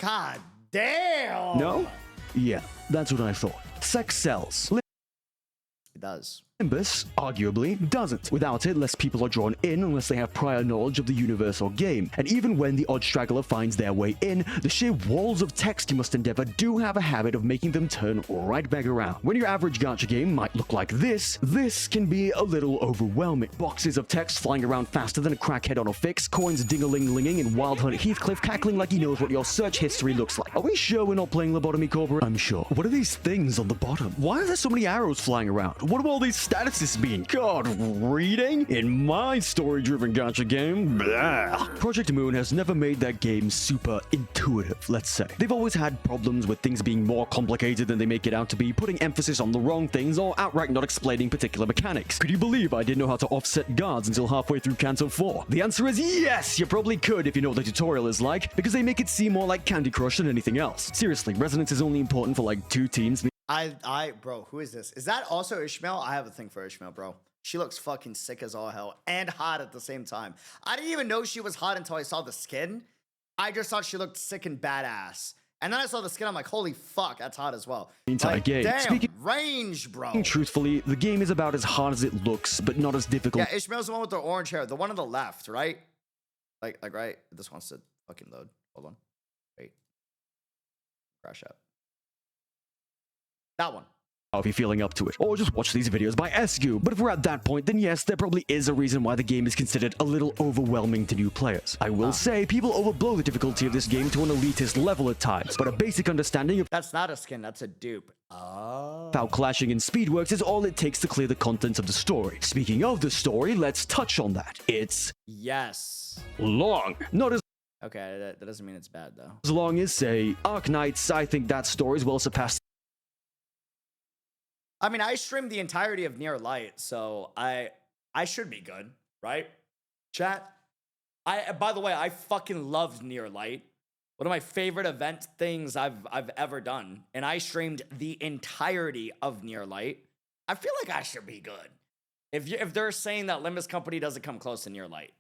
God damn! No? Yeah, that's what I thought. Sex sells. It does. Limbus, arguably, doesn't. Without it, less people are drawn in unless they have prior knowledge of the universe or game. And even when the odd straggler finds their way in, the sheer walls of text you must endeavor do have a habit of making them turn right back around. When your average gacha game might look like this can be a little overwhelming. Boxes of text flying around faster than a crackhead on a fix, coins ding-a-ling-linging, and Wild Hunt Heathcliff cackling like he knows what your search history looks like. Are we sure we're not playing Lobotomy Corporate? I'm sure. What are these things on the bottom? Why are there so many arrows flying around? What do all these statuses mean? God, reading? In my story-driven gacha game? Blah. Project Moon has never made their games super intuitive, let's say. They've always had problems with things being more complicated than they make it out to be, putting emphasis on the wrong things, or outright not explaining particular mechanics. Could you believe I didn't know how to offset guards until halfway through Canto 4? The answer is yes! You probably could if you know what the tutorial is like, because they make it seem more like Candy Crush than anything else. Seriously, resonance is only important for like 2 teams. Bro, who is this? Is that also Ishmael? I have a thing for Ishmael, bro. She looks fucking sick as all hell and hot at the same time. I didn't even know she was hot until I saw the skin. I just thought she looked sick and badass. And then I saw the skin, I'm like, holy fuck, that's hot as well. Entire game. Damn, Speaking range, bro. truthfully, the game is about as hard as it looks, but not as difficult. Yeah, Ishmael's the one with the orange hair. The one on the left, right? Like right? This wants to fucking load. Hold on. Wait. Crash out. That one. If you're feeling up to it, or just watch these videos by SGU. But if we're at that point, then yes, there probably is a reason why the game is considered a little overwhelming to new players. I will say, people overblow the difficulty of this game to an elitist level at times, but a basic understanding of That's not a skin, that's a dupe. Oh. how clashing and speed works is all it takes to clear the contents of the story. Speaking of the story, let's touch on that. It's Yes. long. Not as Okay, that doesn't mean it's bad, though. long as, say, Arknights. I think that story's well surpassed. I mean, I streamed the entirety of Near Light, so I should be good, right? Chat. By the way, I fucking loved Near Light. One of my favorite event things I've ever done, and I streamed the entirety of Near Light. I feel like I should be good. If they're saying that Limbus Company doesn't come close to Near Light.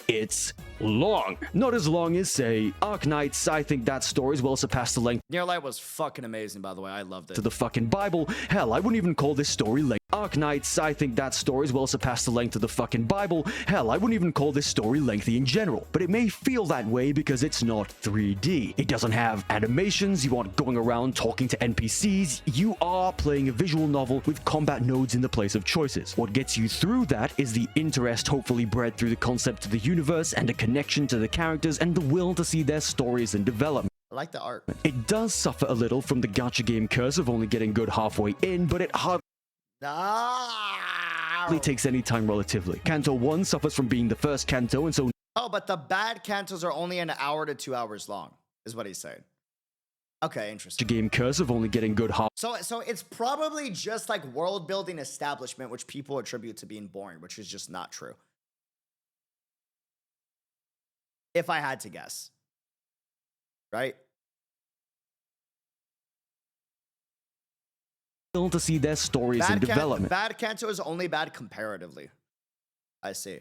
It's long. Not as long as, say, Arknights. I think that story's well surpassed the length Near Light was fucking amazing, by the way. I loved it. to the fucking Bible. Hell, I wouldn't even call this story length. Arknights, I think that story's well surpassed the length of the fucking Bible. Hell, I wouldn't even call this story lengthy in general. But it may feel that way because it's not 3D. It doesn't have animations, you aren't going around talking to NPCs, you are playing a visual novel with combat nodes in the place of choices. What gets you through that is the interest hopefully bred through the concept of the universe and a connection to the characters and the will to see their stories and development. I like the art. It does suffer a little from the gacha game curse of only getting good halfway in, but it hardly takes any time relatively. Canto 1 suffers from being the first canto, and so Oh, but the bad cantos are only an hour to 2 hours long, is what he's saying. Okay, interesting. game curse of only getting good half. So it's probably just like world building establishment, which people attribute to being boring, which is just not true. If I had to guess. Right? To see their stories and development. Bad Kanto is only bad comparatively. I see.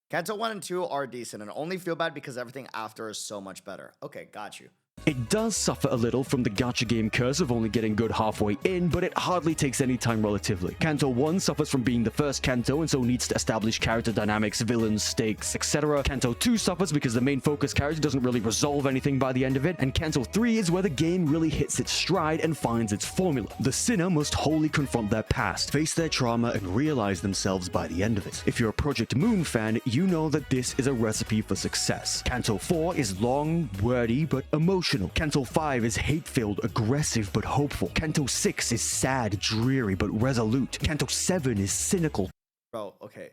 Kanto 1 and 2 are decent and only feel bad because everything after is so much better. Okay, got you. It does suffer a little from the gacha game curse of only getting good halfway in, but it hardly takes any time relatively. Canto 1 suffers from being the first canto and so needs to establish character dynamics, villains, stakes, etc. Canto 2 suffers because the main focus character doesn't really resolve anything by the end of it, and Canto 3 is where the game really hits its stride and finds its formula. The sinner must wholly confront their past, face their trauma, and realize themselves by the end of it. If you're a Project Moon fan, you know that this is a recipe for success. Canto 4 is long, wordy, but emotional. Canto 5 is hate-filled, aggressive, but hopeful. Canto 6 is sad, dreary, but resolute. Canto 7 is cynical. Bro, okay.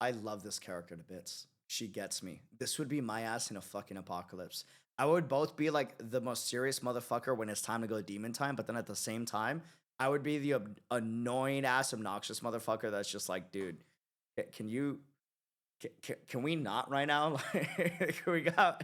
I love this character to bits. She gets me. This would be my ass in a fucking apocalypse. I would both be like the most serious motherfucker when it's time to go demon time, but then at the same time, I would be the annoying ass, obnoxious motherfucker that's just like, dude, can we not right now? we got...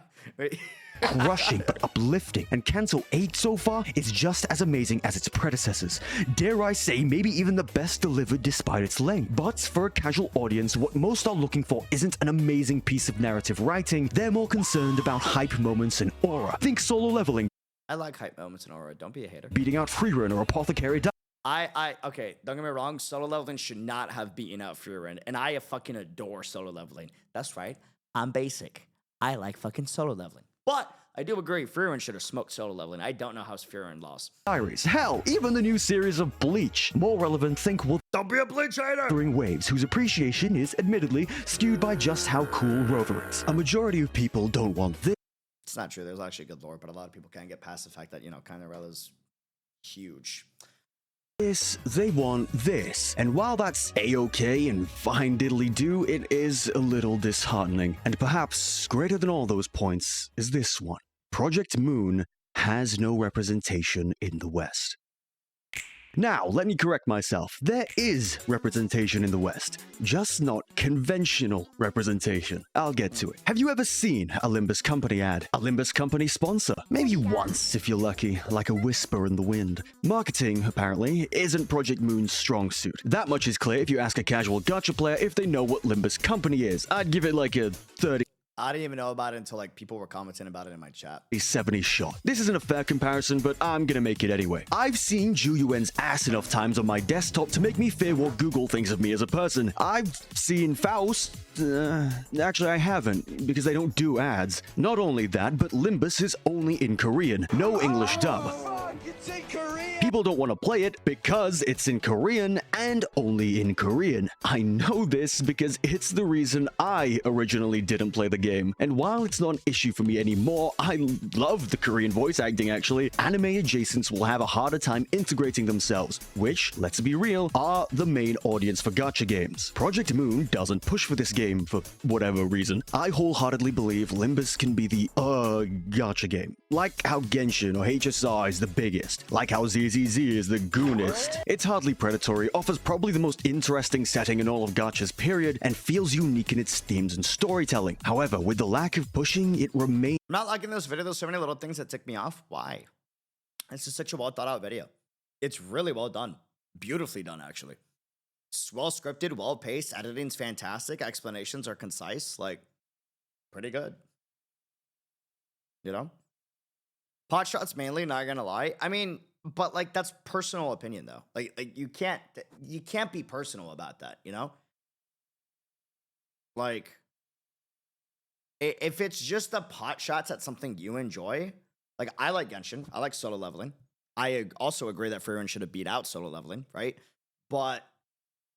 Crushing but uplifting, and Canto 8 so far is just as amazing as its predecessors. Dare I say, maybe even the best delivered despite its length. But for a casual audience, what most are looking for isn't an amazing piece of narrative writing, they're more concerned about hype moments and aura. Think solo leveling, I like hype moments and aura, don't be a hater. beating out Freerun or Apothecary. Okay, don't get me wrong, solo leveling should not have beaten out Freerun, and I fucking adore solo leveling. That's right, I'm basic. I like fucking solo leveling. But I do agree, Freerun should have smoked solo leveling. I don't know how Freerun lost. Diaries. Hell, even the new series of Bleach. More relevant, think Don't be a Bleach hater! Wuthering Waves, whose appreciation is admittedly skewed by just how cool Rover is. A majority of people don't want this. It's not true, there's actually good lore, but a lot of people can't get past the fact that, you know, Kindarella's huge. They want this. And while that's a-okay and fine diddly-do, it is a little disheartening. And perhaps greater than all those points is this one. Project Moon has no representation in the West. Now, let me correct myself. There is representation in the West, just not conventional representation. I'll get to it. Have you ever seen a Limbus Company ad? A Limbus Company sponsor? Maybe once, if you're lucky, like a whisper in the wind. Marketing, apparently, isn't Project Moon's strong suit. That much is clear if you ask a casual gacha player if they know what Limbus Company is. I'd give it like a 30. I didn't even know about it until like people were commenting about it in my chat. 70 shot. This isn't a fair comparison, but I'm gonna make it anyway. I've seen Juyuen's ass enough times on my desktop to make me fear what Google thinks of me as a person. I've seen Faust. Actually, I haven't, because they don't do ads. Not only that, but Limbus is only in Korean. No English dub. People don't want to play it because it's in Korean and only in Korean. I know this because it's the reason I originally didn't play the game. And while it's not an issue for me anymore, I love the Korean voice acting actually. Anime adjacents will have a harder time integrating themselves, which, let's be real, are the main audience for gacha games. Project Moon doesn't push for this game for whatever reason. I wholeheartedly believe Limbus can be the gacha game. Like how Genshin or HSR is the biggest. Like how ZZZ is the goonest. It's hardly predatory, offers probably the most interesting setting in all of gachas period, and feels unique in its themes and storytelling. However, with the lack of pushing, it remains. I'm not liking this video. There's so many little things that tick me off. Why? This is such a well thought out video. It's really well done. Beautifully done, actually. It's well scripted, well paced, editing's fantastic, explanations are concise, like pretty good. You know? Pot shots mainly, not gonna lie. I mean, but like that's personal opinion though. Like you can't be personal about that, you know? Like if it's just the pot shots at something you enjoy, like I like Genshin, I like solo leveling. I also agree that Freeman should have beat out solo leveling, right? But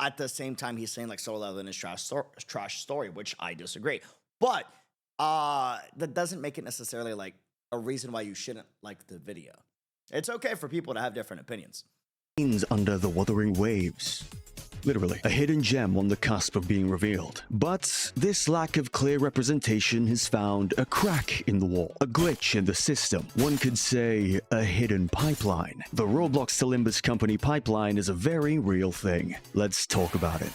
at the same time, he's saying like solo leveling is trash story, which I disagree. But that doesn't make it necessarily like a reason why you shouldn't like the video. It's okay for people to have different opinions. Under the wuthering waves. Literally, a hidden gem on the cusp of being revealed. But this lack of clear representation has found a crack in the wall, a glitch in the system. One could say a hidden pipeline. The Roblox to Limbus Company pipeline is a very real thing. Let's talk about it.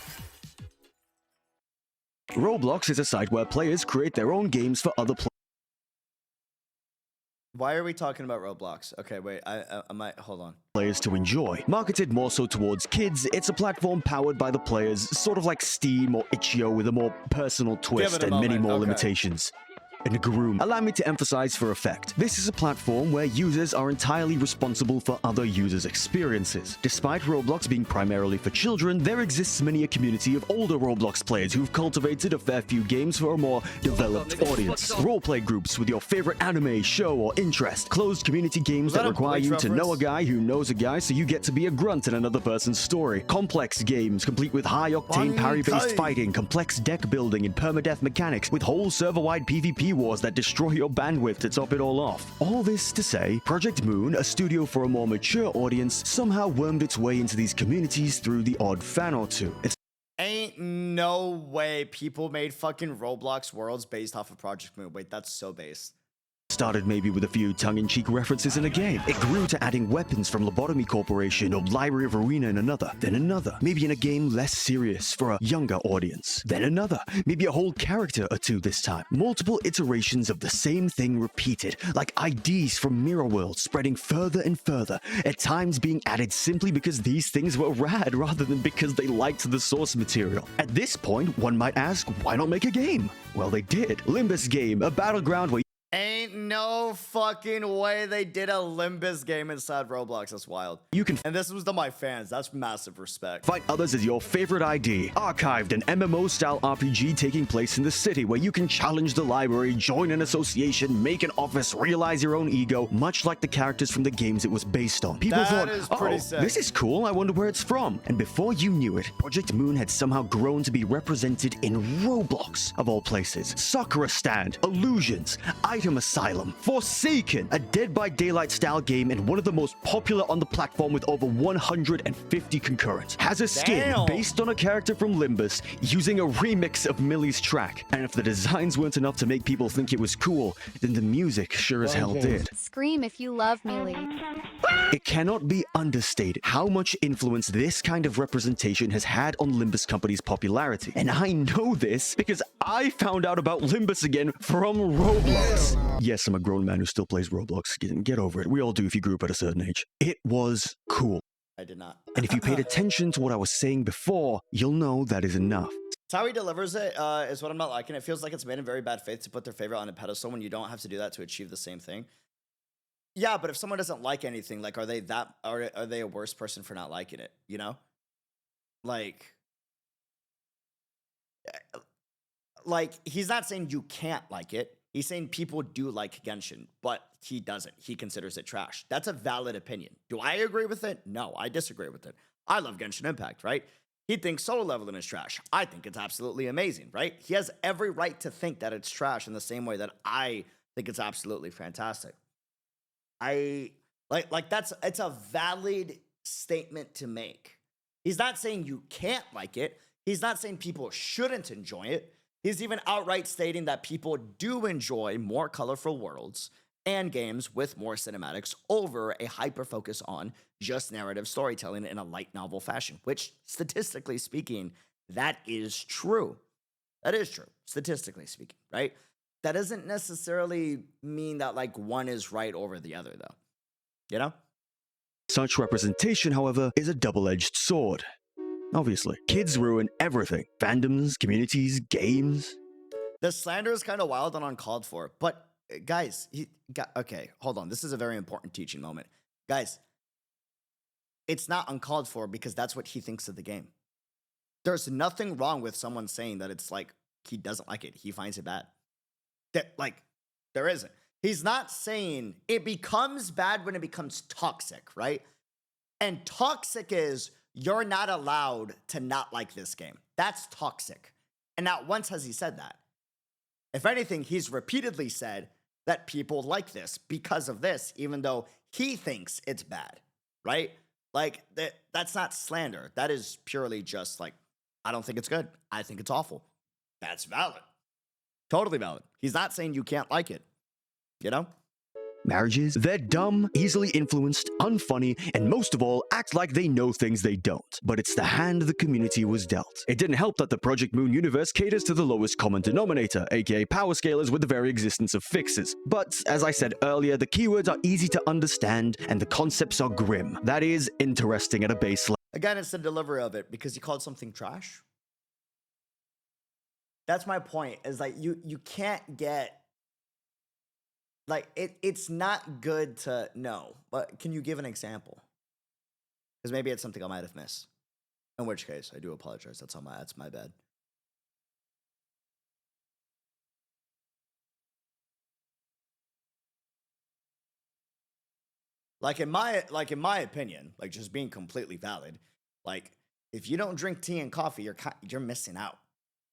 Roblox is a site where players create their own games for other players. Why are we talking about Roblox? Okay, wait, I might, hold on. Players to enjoy. Marketed more so towards kids, it's a platform powered by the players, sort of like Steam or Itch.io with a more personal twist and many more limitations. And Groom, allow me to emphasize for effect. This is a platform where users are entirely responsible for other users' experiences. Despite Roblox being primarily for children, there exists many a community of older Roblox players who've cultivated a fair few games for a more developed audience. Roleplay groups with your favorite anime, show, or interest. Closed community games that require you to know a guy who knows a guy so you get to be a grunt in another person's story. Complex games, complete with high-octane parry-based fighting, complex deck building, and permadeath mechanics with whole server-wide PvP wars that destroy your bandwidth to top it all off. All this to say, Project Moon, a studio for a more mature audience, somehow wormed its way into these communities through the odd fan or two. Ain't no way people made fucking Roblox worlds based off of Project Moon. Wait, that's so base. Started maybe with a few tongue-in-cheek references in a game. It grew to adding weapons from Lobotomy Corporation or Library of Ruina in another. Then another. Maybe in a game less serious for a younger audience. Then another. Maybe a whole character or two this time. Multiple iterations of the same thing repeated, like IDs from Mirror World spreading further and further, at times being added simply because these things were rad rather than because they liked the source material. At this point, one might ask, why not make a game? Well, they did. Limbus Game, a battleground where Ain't no fucking way they did a Limbus game inside Roblox. That's wild. you can And this was to my fans. That's massive respect. fight others as your favorite ID. Archived, an MMO-style RPG taking place in the city where you can challenge the library, join an association, make an office, realize your own ego, much like the characters from the games it was based on. People That is thought, pretty oh, sick. this is cool, I wonder where it's from. And before you knew it, Project Moon had somehow grown to be represented in Roblox, of all places. Sakura Stand, Illusions, Item Asylum, Forsaken, a Dead by Daylight style game and one of the most popular on the platform with over 150 concurrents. Has a skin Damn. based on a character from Limbus using a remix of Millie's track. And if the designs weren't enough to make people think it was cool, then the music sure as hell did. Scream if you love Melee. It cannot be understated how much influence this kind of representation has had on Limbus Company's popularity. And I know this because I found out about Limbus again from Roblox. Yes, I'm a grown man who still plays Roblox. Get over it. We all do if you grew up at a certain age. It was cool. I did not. And if you paid attention to what I was saying before, you'll know that is enough. It's how he delivers it is what I'm not liking. It feels like it's made in very bad faith to put their favorite on a pedestal when you don't have to do that to achieve the same thing. Yeah, but if someone doesn't like anything, like are they a worse person for not liking it? You know, like he's not saying you can't like it. He's saying people do like Genshin, but he doesn't. He considers it trash. That's a valid opinion. Do I agree with it? No, I disagree with it. I love Genshin Impact, right? He thinks solo leveling is trash. I think it's absolutely amazing, right? He has every right to think that it's trash in the same way that I think it's absolutely fantastic. It's a valid statement to make. He's not saying you can't like it. He's not saying people shouldn't enjoy it. He's even outright stating that people do enjoy more colorful worlds and games with more cinematics over a hyper focus on just narrative storytelling in a light novel fashion, which statistically speaking, that is true. That is true, statistically speaking, right? That doesn't necessarily mean that like one is right over the other though, you know? Such representation, however, is a double-edged sword. Obviously, kids ruin everything. Fandoms, communities, games. The slander is kind of wild and uncalled for. But guys, okay, hold on. This is a very important teaching moment. Guys, it's not uncalled for because that's what he thinks of the game. There's nothing wrong with someone saying that it's like he doesn't like it. He finds it bad. There isn't. He's not saying it becomes bad when it becomes toxic, right? And toxic is you're not allowed to not like this game. That's toxic. And not once has he said that. If anything, he's repeatedly said that people like this because of this, even though he thinks it's bad, right? Like, that's not slander. That is purely just like, I don't think it's good. I think it's awful. That's valid. Totally valid. He's not saying you can't like it, you know? Marriages, they're dumb, easily influenced, unfunny, and most of all, act like they know things they don't. But it's the hand the community was dealt. It didn't help that the Project Moon universe caters to the lowest common denominator, aka power scalers with the very existence of fixes. But, as I said earlier, the keywords are easy to understand, and the concepts are grim. That is, interesting at a base level. Again, it's the delivery of it because he called something trash. That's my point, is like, you can't get... Like, it's not good to know, but can you give an example? Because maybe it's something I might have missed. In which case, I do apologize. That's my bad. Like in my opinion, like just being completely valid, like if you don't drink tea and coffee, you're missing out.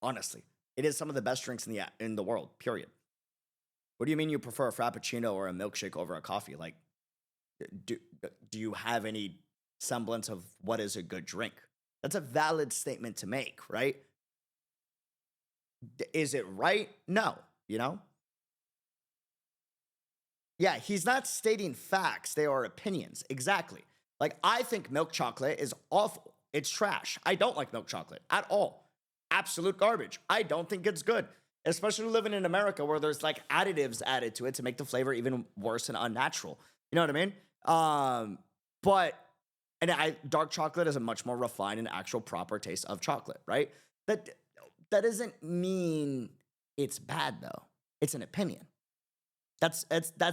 Honestly, it is some of the best drinks in the world. Period. What do you mean you prefer a frappuccino or a milkshake over a coffee? Like, do you have any semblance of what is a good drink? That's a valid statement to make, right? Is it right? No, you know? Yeah, he's not stating facts. They are opinions. Exactly. Like, I think milk chocolate is awful. It's trash. I don't like milk chocolate at all. Absolute garbage. I don't think it's good. Especially living in America where there's like additives added to it to make the flavor even worse and unnatural. You know what I mean? Dark chocolate is a much more refined and actual proper taste of chocolate, right? That doesn't mean it's bad though. It's an opinion. That's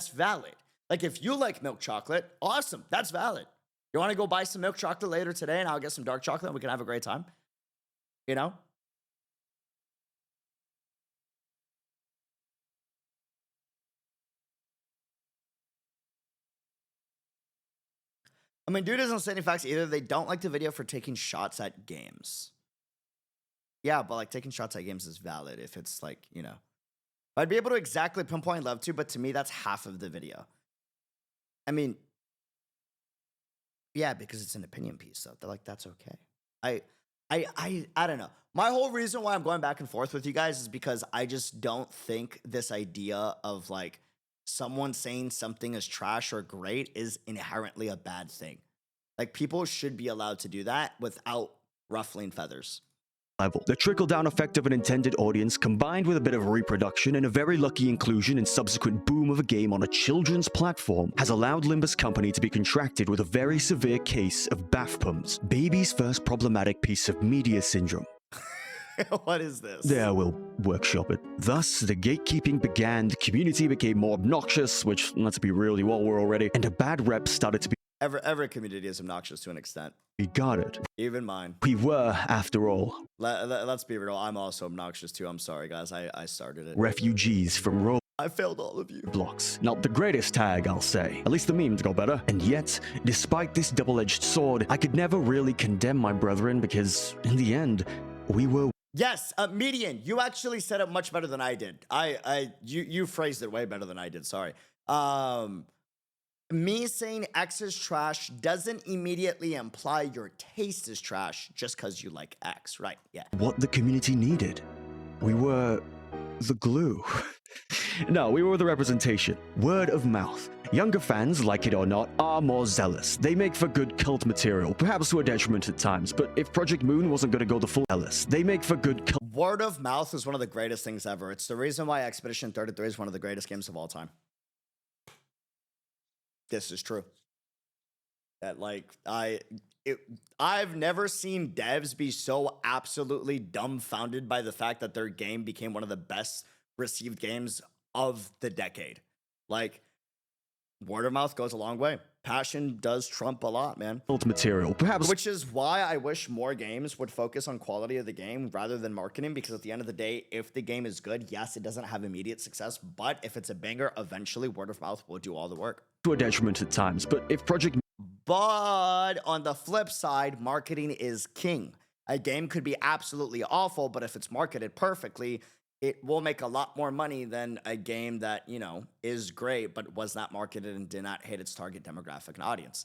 valid. Like if you like milk chocolate, awesome. That's valid. You want to go buy some milk chocolate later today and I'll get some dark chocolate and we can have a great time? You know? I mean, dude doesn't say any facts either. They don't like the video for taking shots at games. Yeah, but like taking shots at games is valid if it's like, you know. I'd be able to exactly pinpoint love to, but to me, that's half of the video. I mean, yeah, because it's an opinion piece, so they're like, that's okay. I don't know. My whole reason why I'm going back and forth with you guys is because I just don't think this idea of like someone saying something is trash or great is inherently a bad thing. Like people should be allowed to do that without ruffling feathers. The trickle-down effect of an intended audience combined with a bit of reproduction and a very lucky inclusion and subsequent boom of a game on a children's platform has allowed Limbus Company to be contracted with a very severe case of BAFPUMS, baby's first problematic piece of media syndrome. What is this? Yeah, we'll workshop it. Thus, the gatekeeping began, the community became more obnoxious, which, let's be real, you all were already, and a bad rep started to be Every community is obnoxious to an extent. regarded. Even mine. We were, after all, Let's be real. I'm also obnoxious too. I'm sorry, guys. I started it. refugees from Roblox. I failed all of you. Not the greatest tag, I'll say. At least the memes got better. And yet, despite this double-edged sword, I could never really condemn my brethren because, in the end, we were... Yes, median. You actually said it much better than I did. You phrased it way better than I did. Sorry. Me saying X is trash doesn't immediately imply your taste is trash just because you like X, right? Yeah. What the community needed. We were the glue. No, we were the representation. Word of mouth. Younger fans, like it or not, are more zealous. They make for good cult material, perhaps to a detriment at times, but if Project Moon wasn't going to go the full zealous, they make for good cult. Word of mouth is one of the greatest things ever. It's the reason why Expedition 33 is one of the greatest games of all time. This is true. That I've never seen devs be so absolutely dumbfounded by the fact that their game became one of the best received games of the decade. Like, word of mouth goes a long way. Passion does trump a lot, man. Material, perhaps Which is why I wish more games would focus on quality of the game rather than marketing, because at the end of the day, if the game is good, yes, it doesn't have immediate success, but if it's a banger, eventually word of mouth will do all the work. to a detriment at times. But if Project But on the flip side, marketing is king. A game could be absolutely awful, but if it's marketed perfectly, it will make a lot more money than a game that, you know, is great, but was not marketed and did not hit its target demographic and audience.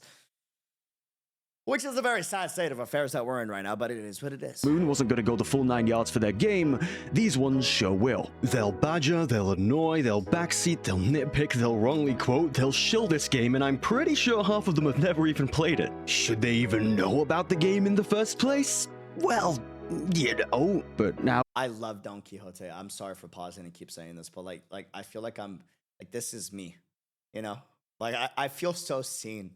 Which is a very sad state of affairs that we're in right now, but it is what it is. Moon wasn't going to go the full 9 yards for their game, these ones sure will. They'll badger, they'll annoy, they'll backseat, they'll nitpick, they'll wrongly quote, they'll shill this game, and I'm pretty sure half of them have never even played it. Should they even know about the game in the first place? Well, you know, but now I love Don Quixote. I'm sorry for pausing and keep saying this, but like I feel like I'm like, this is me, you know? Like I feel so seen.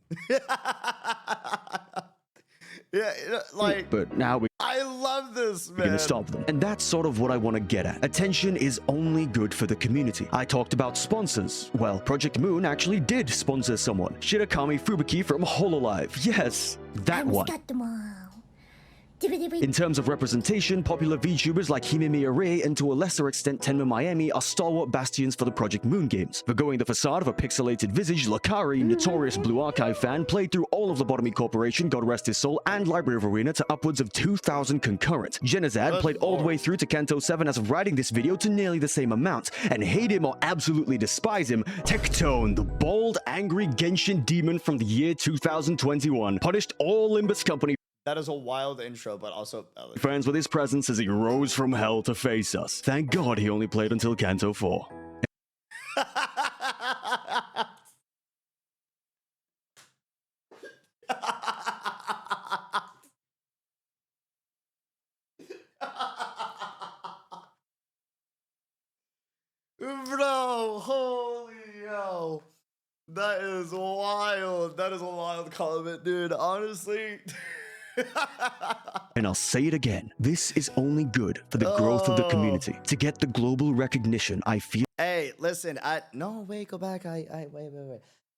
Yeah, like, but now I love this, man. we're gonna stop them. And that's sort of what I want to get at. Attention is only good for the community. I talked about sponsors. Well, Project Moon actually did sponsor someone. Shirakami Fubuki from Hololive. Yes, that one. In terms of representation, popular VTubers like Himemiya Rei and to a lesser extent Tenma Miami are stalwart bastions for the Project Moon games. Forgoing the facade of a pixelated visage, Lakari, notorious Blue Archive fan, played through all of Lobotomy Corporation, God Rest His Soul, and Library of Ruina to upwards of 2,000 concurrent. Genazad played all the way through to Canto 7 as of writing this video to nearly the same amount, and hate him or absolutely despise him, Tectone, the bold, angry Genshin demon from the year 2021, punished all Limbus Company That is a wild intro, but also friends with his presence as he rose from hell to face us. Thank God he only played until Canto 4. Bro, holy hell. That is wild. That is a wild comment, dude. Honestly. And I'll say it again, this is only good for the growth of the community. To get the global recognition I feel. Hey, listen, no, wait, go back. Wait.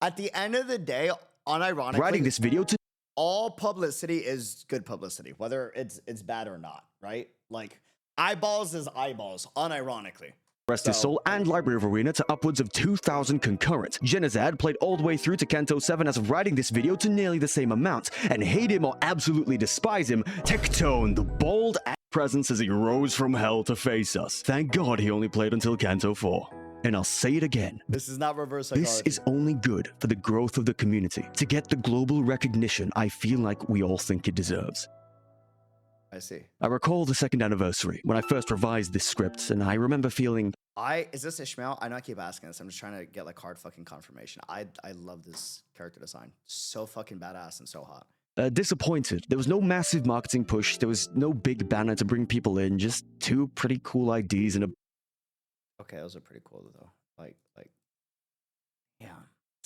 At the end of the day, unironically, Writing this video to all publicity is good publicity, whether it's bad or not, right? Like, eyeballs is eyeballs, unironically. Rest His Soul and Library of Ruina to upwards of 2,000 concurrent. Genazad played all the way through to Canto 7 as of writing this video to nearly the same amount, and hate him or absolutely despise him, Tectone, the bold presence as he rose from hell to face us. Thank God he only played until Canto 4. And I'll say it again. This is not reverse psychology. This is only good for the growth of the community. To get the global recognition I feel like we all think it deserves. I see. I recall the second anniversary when I first revised this script, and I remember feeling Is this Ishmael? I know I keep asking this. I'm just trying to get like hard fucking confirmation. I love this character design. So fucking badass and so hot. disappointed. There was no massive marketing push. There was no big banner to bring people in. Just two pretty cool IDs and a Okay, those are pretty cool though. Like,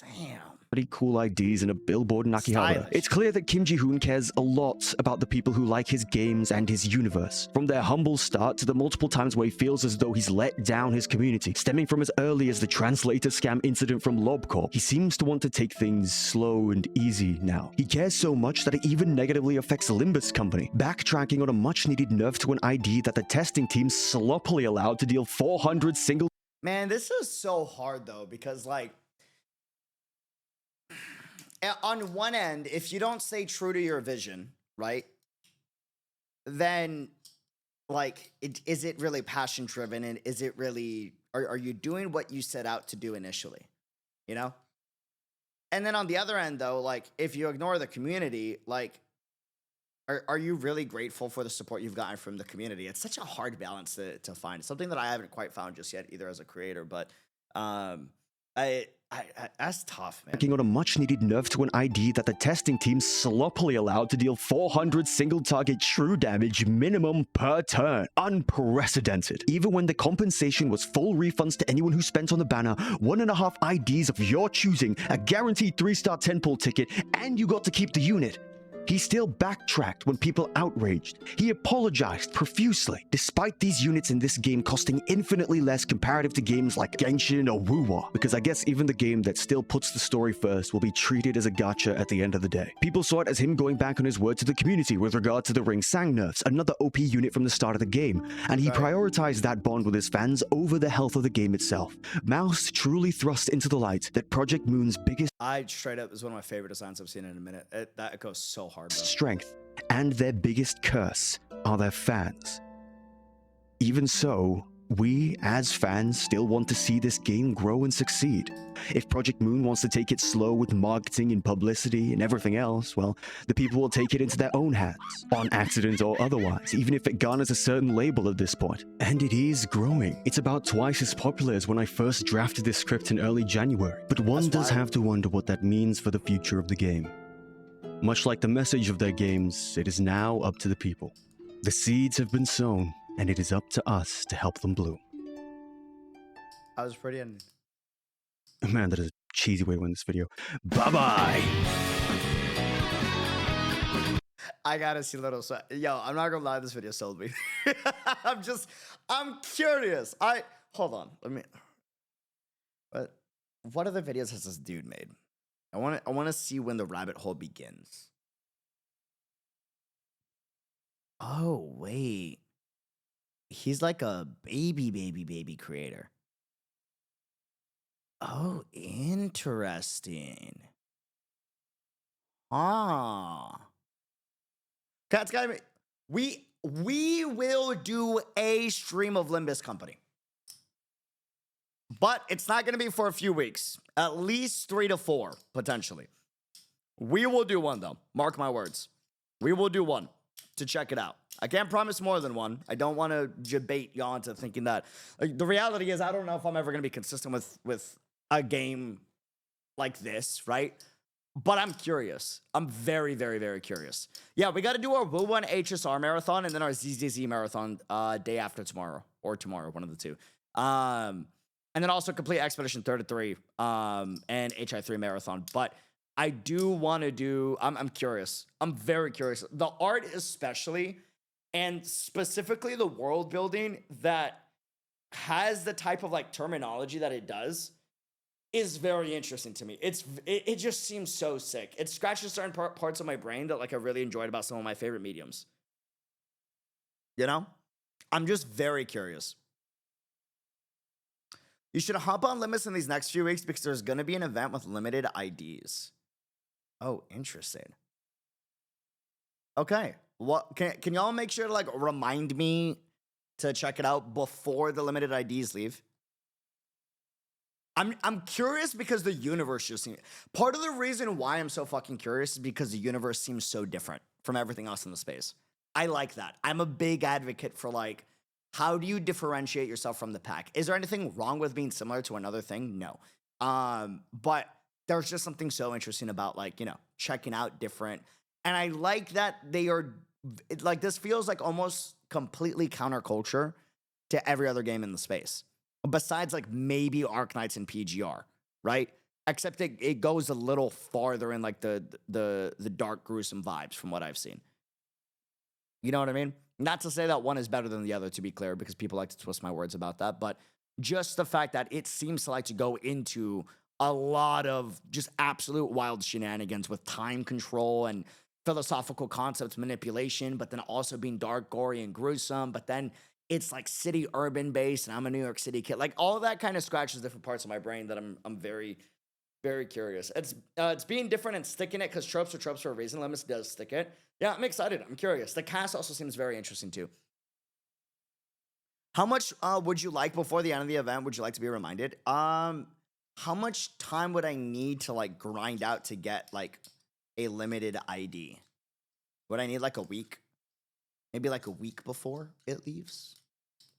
damn. pretty cool IDs and a billboard in Akihabara. Stylish. It's clear that Kim Ji-hoon cares a lot about the people who like his games and his universe. From their humble start to the multiple times where he feels as though he's let down his community, stemming from as early as the translator scam incident from LobCorp, he seems to want to take things slow and easy now. He cares so much that it even negatively affects Limbus Company, backtracking on a much-needed nerf to an ID that the testing team sloppily allowed to deal 400 single. Man, this is so hard though, because like, on one end, if you don't stay true to your vision, right, then like, is it really passion driven, and is it really, are you doing what you set out to do initially, you know? And then on the other end though, like, if you ignore the community, like, are you really grateful for the support you've gotten from the community? It's such a hard balance to find. It's something that I haven't quite found just yet, either as a creator, but I That's tough, man. Working on a much-needed nerf to an ID that the testing team sloppily allowed to deal 400 single-target true damage minimum per turn. Unprecedented. Even when the compensation was full refunds to anyone who spent on the banner, 1.5 IDs of your choosing, a guaranteed 3-star 10-pull ticket, and you got to keep the unit. He still backtracked when people outraged. He apologized profusely, despite these units in this game costing infinitely less comparative to games like Genshin or Wuwa, because I guess even the game that still puts the story first will be treated as a gacha at the end of the day. People saw it as him going back on his word to the community with regard to the Ring Sang nerfs, another OP unit from the start of the game, and he prioritized that bond with his fans over the health of the game itself. Mouse truly thrust into the light that Project Moon's biggest I straight up is one of my favorite designs I've seen in a minute. That goes so hard, bro. strength and their biggest curse are their fans. Even so, we as fans still want to see this game grow and succeed. If Project Moon wants to take it slow with marketing and publicity and everything else, well, the people will take it into their own hands, on accident or otherwise, even if it garners a certain label at this point. And it is growing. It's about twice as popular as when I first drafted this script in early January, but one does have to wonder what that means for the future of the game. Much like the message of their games, it is now up to the people. The seeds have been sown, and it is up to us to help them bloom. I was pretty in. Man, that is a cheesy way to end this video. Bye-bye! I gotta see little sweat. Yo, I'm not gonna lie, this video sold me. I'm curious. Hold on. What other videos has this dude made? I wanna see when the rabbit hole begins. Oh, wait. He's like a baby creator. Oh, interesting. Cat's gotta be. We will do a stream of Limbus Company. But it's not gonna be for a few weeks. At least 3 to 4, potentially. We will do one though. Mark my words. We will do one to check it out. I can't promise more than one. I don't want to debate y'all into thinking that. Like, the reality is, I don't know if I'm ever going to be consistent with a game like this, right? But I'm curious. I'm very, very, very curious. Yeah, we got to do our Wuwa and HSR marathon and then our ZZZ marathon day after tomorrow. Or tomorrow, one of the two. And then also complete Expedition 33 and HI3 marathon. But I do want to do... I'm curious. I'm very curious. The art especially... and specifically the world building that has the type of like terminology that it does is very interesting to me. It just seems so sick. It scratches certain parts of my brain that like I really enjoyed about some of my favorite mediums. You know? I'm just very curious. You should hop on Limbus in these next few weeks because there's going to be an event with limited IDs. Oh, interesting. Okay. What can y'all make sure to like remind me to check it out before the limited IDs leave? I'm curious because the universe just seems... Part of the reason why I'm so fucking curious is because the universe seems so different from everything else in the space. I like that. I'm a big advocate for like, how do you differentiate yourself from the pack? Is there anything wrong with being similar to another thing? No. But there's just something so interesting about like, you know, checking out different... And I like that they are, like, this feels like almost completely counterculture to every other game in the space. Besides, like, maybe Arknights and PGR, right? Except it goes a little farther in, like, the dark, gruesome vibes from what I've seen. You know what I mean? Not to say that one is better than the other, to be clear, because people like to twist my words about that. But just the fact that it seems to like to go into a lot of just absolute wild shenanigans with time control and philosophical concepts manipulation, but then also being dark, gory, and gruesome. But then it's like city urban based, and I'm a New York City kid. Like all of that kind of scratches different parts of my brain that I'm very, very curious. It's being different and sticking it because tropes are tropes for a reason. Limbus does stick it. Yeah, I'm excited. I'm curious. The cast also seems very interesting too. How much would you like before the end of the event? Would you like to be reminded? How much time would I need to like grind out to get like a limited ID? Would I need like a week? Maybe like a week before it leaves?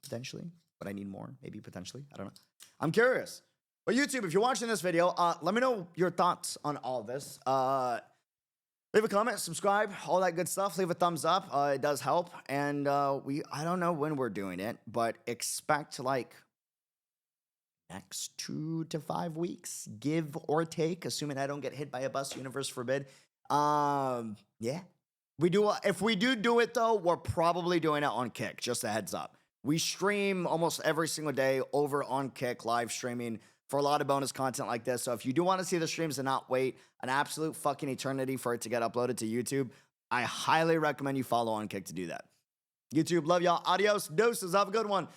Potentially. Would I need more? Maybe potentially. I don't know. I'm curious. But YouTube, if you're watching this video, let me know your thoughts on all this. Leave a comment, subscribe, all that good stuff. Leave a thumbs up. It does help. And I don't know when we're doing it, but expect like next 2 to 5 weeks, give or take, assuming I don't get hit by a bus, universe forbid. Yeah. If we do it though, we're probably doing it on Kick, just a heads up. We stream almost every single day over on Kick, live streaming for a lot of bonus content like this. So if you do want to see the streams and not wait an absolute fucking eternity for it to get uploaded to YouTube, I highly recommend you follow on Kick to do that. YouTube, love y'all. Adios, doses. Have a good one.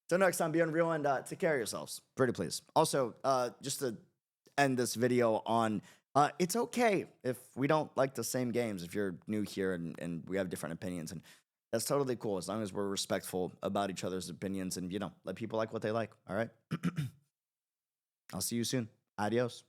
Till next time, be unreal and take care of yourselves. Pretty please. Also, just to end this video on, it's okay if we don't like the same games, if you're new here and we have different opinions. And that's totally cool as long as we're respectful about each other's opinions and, let people like what they like. All right? I'll see you soon. Adios.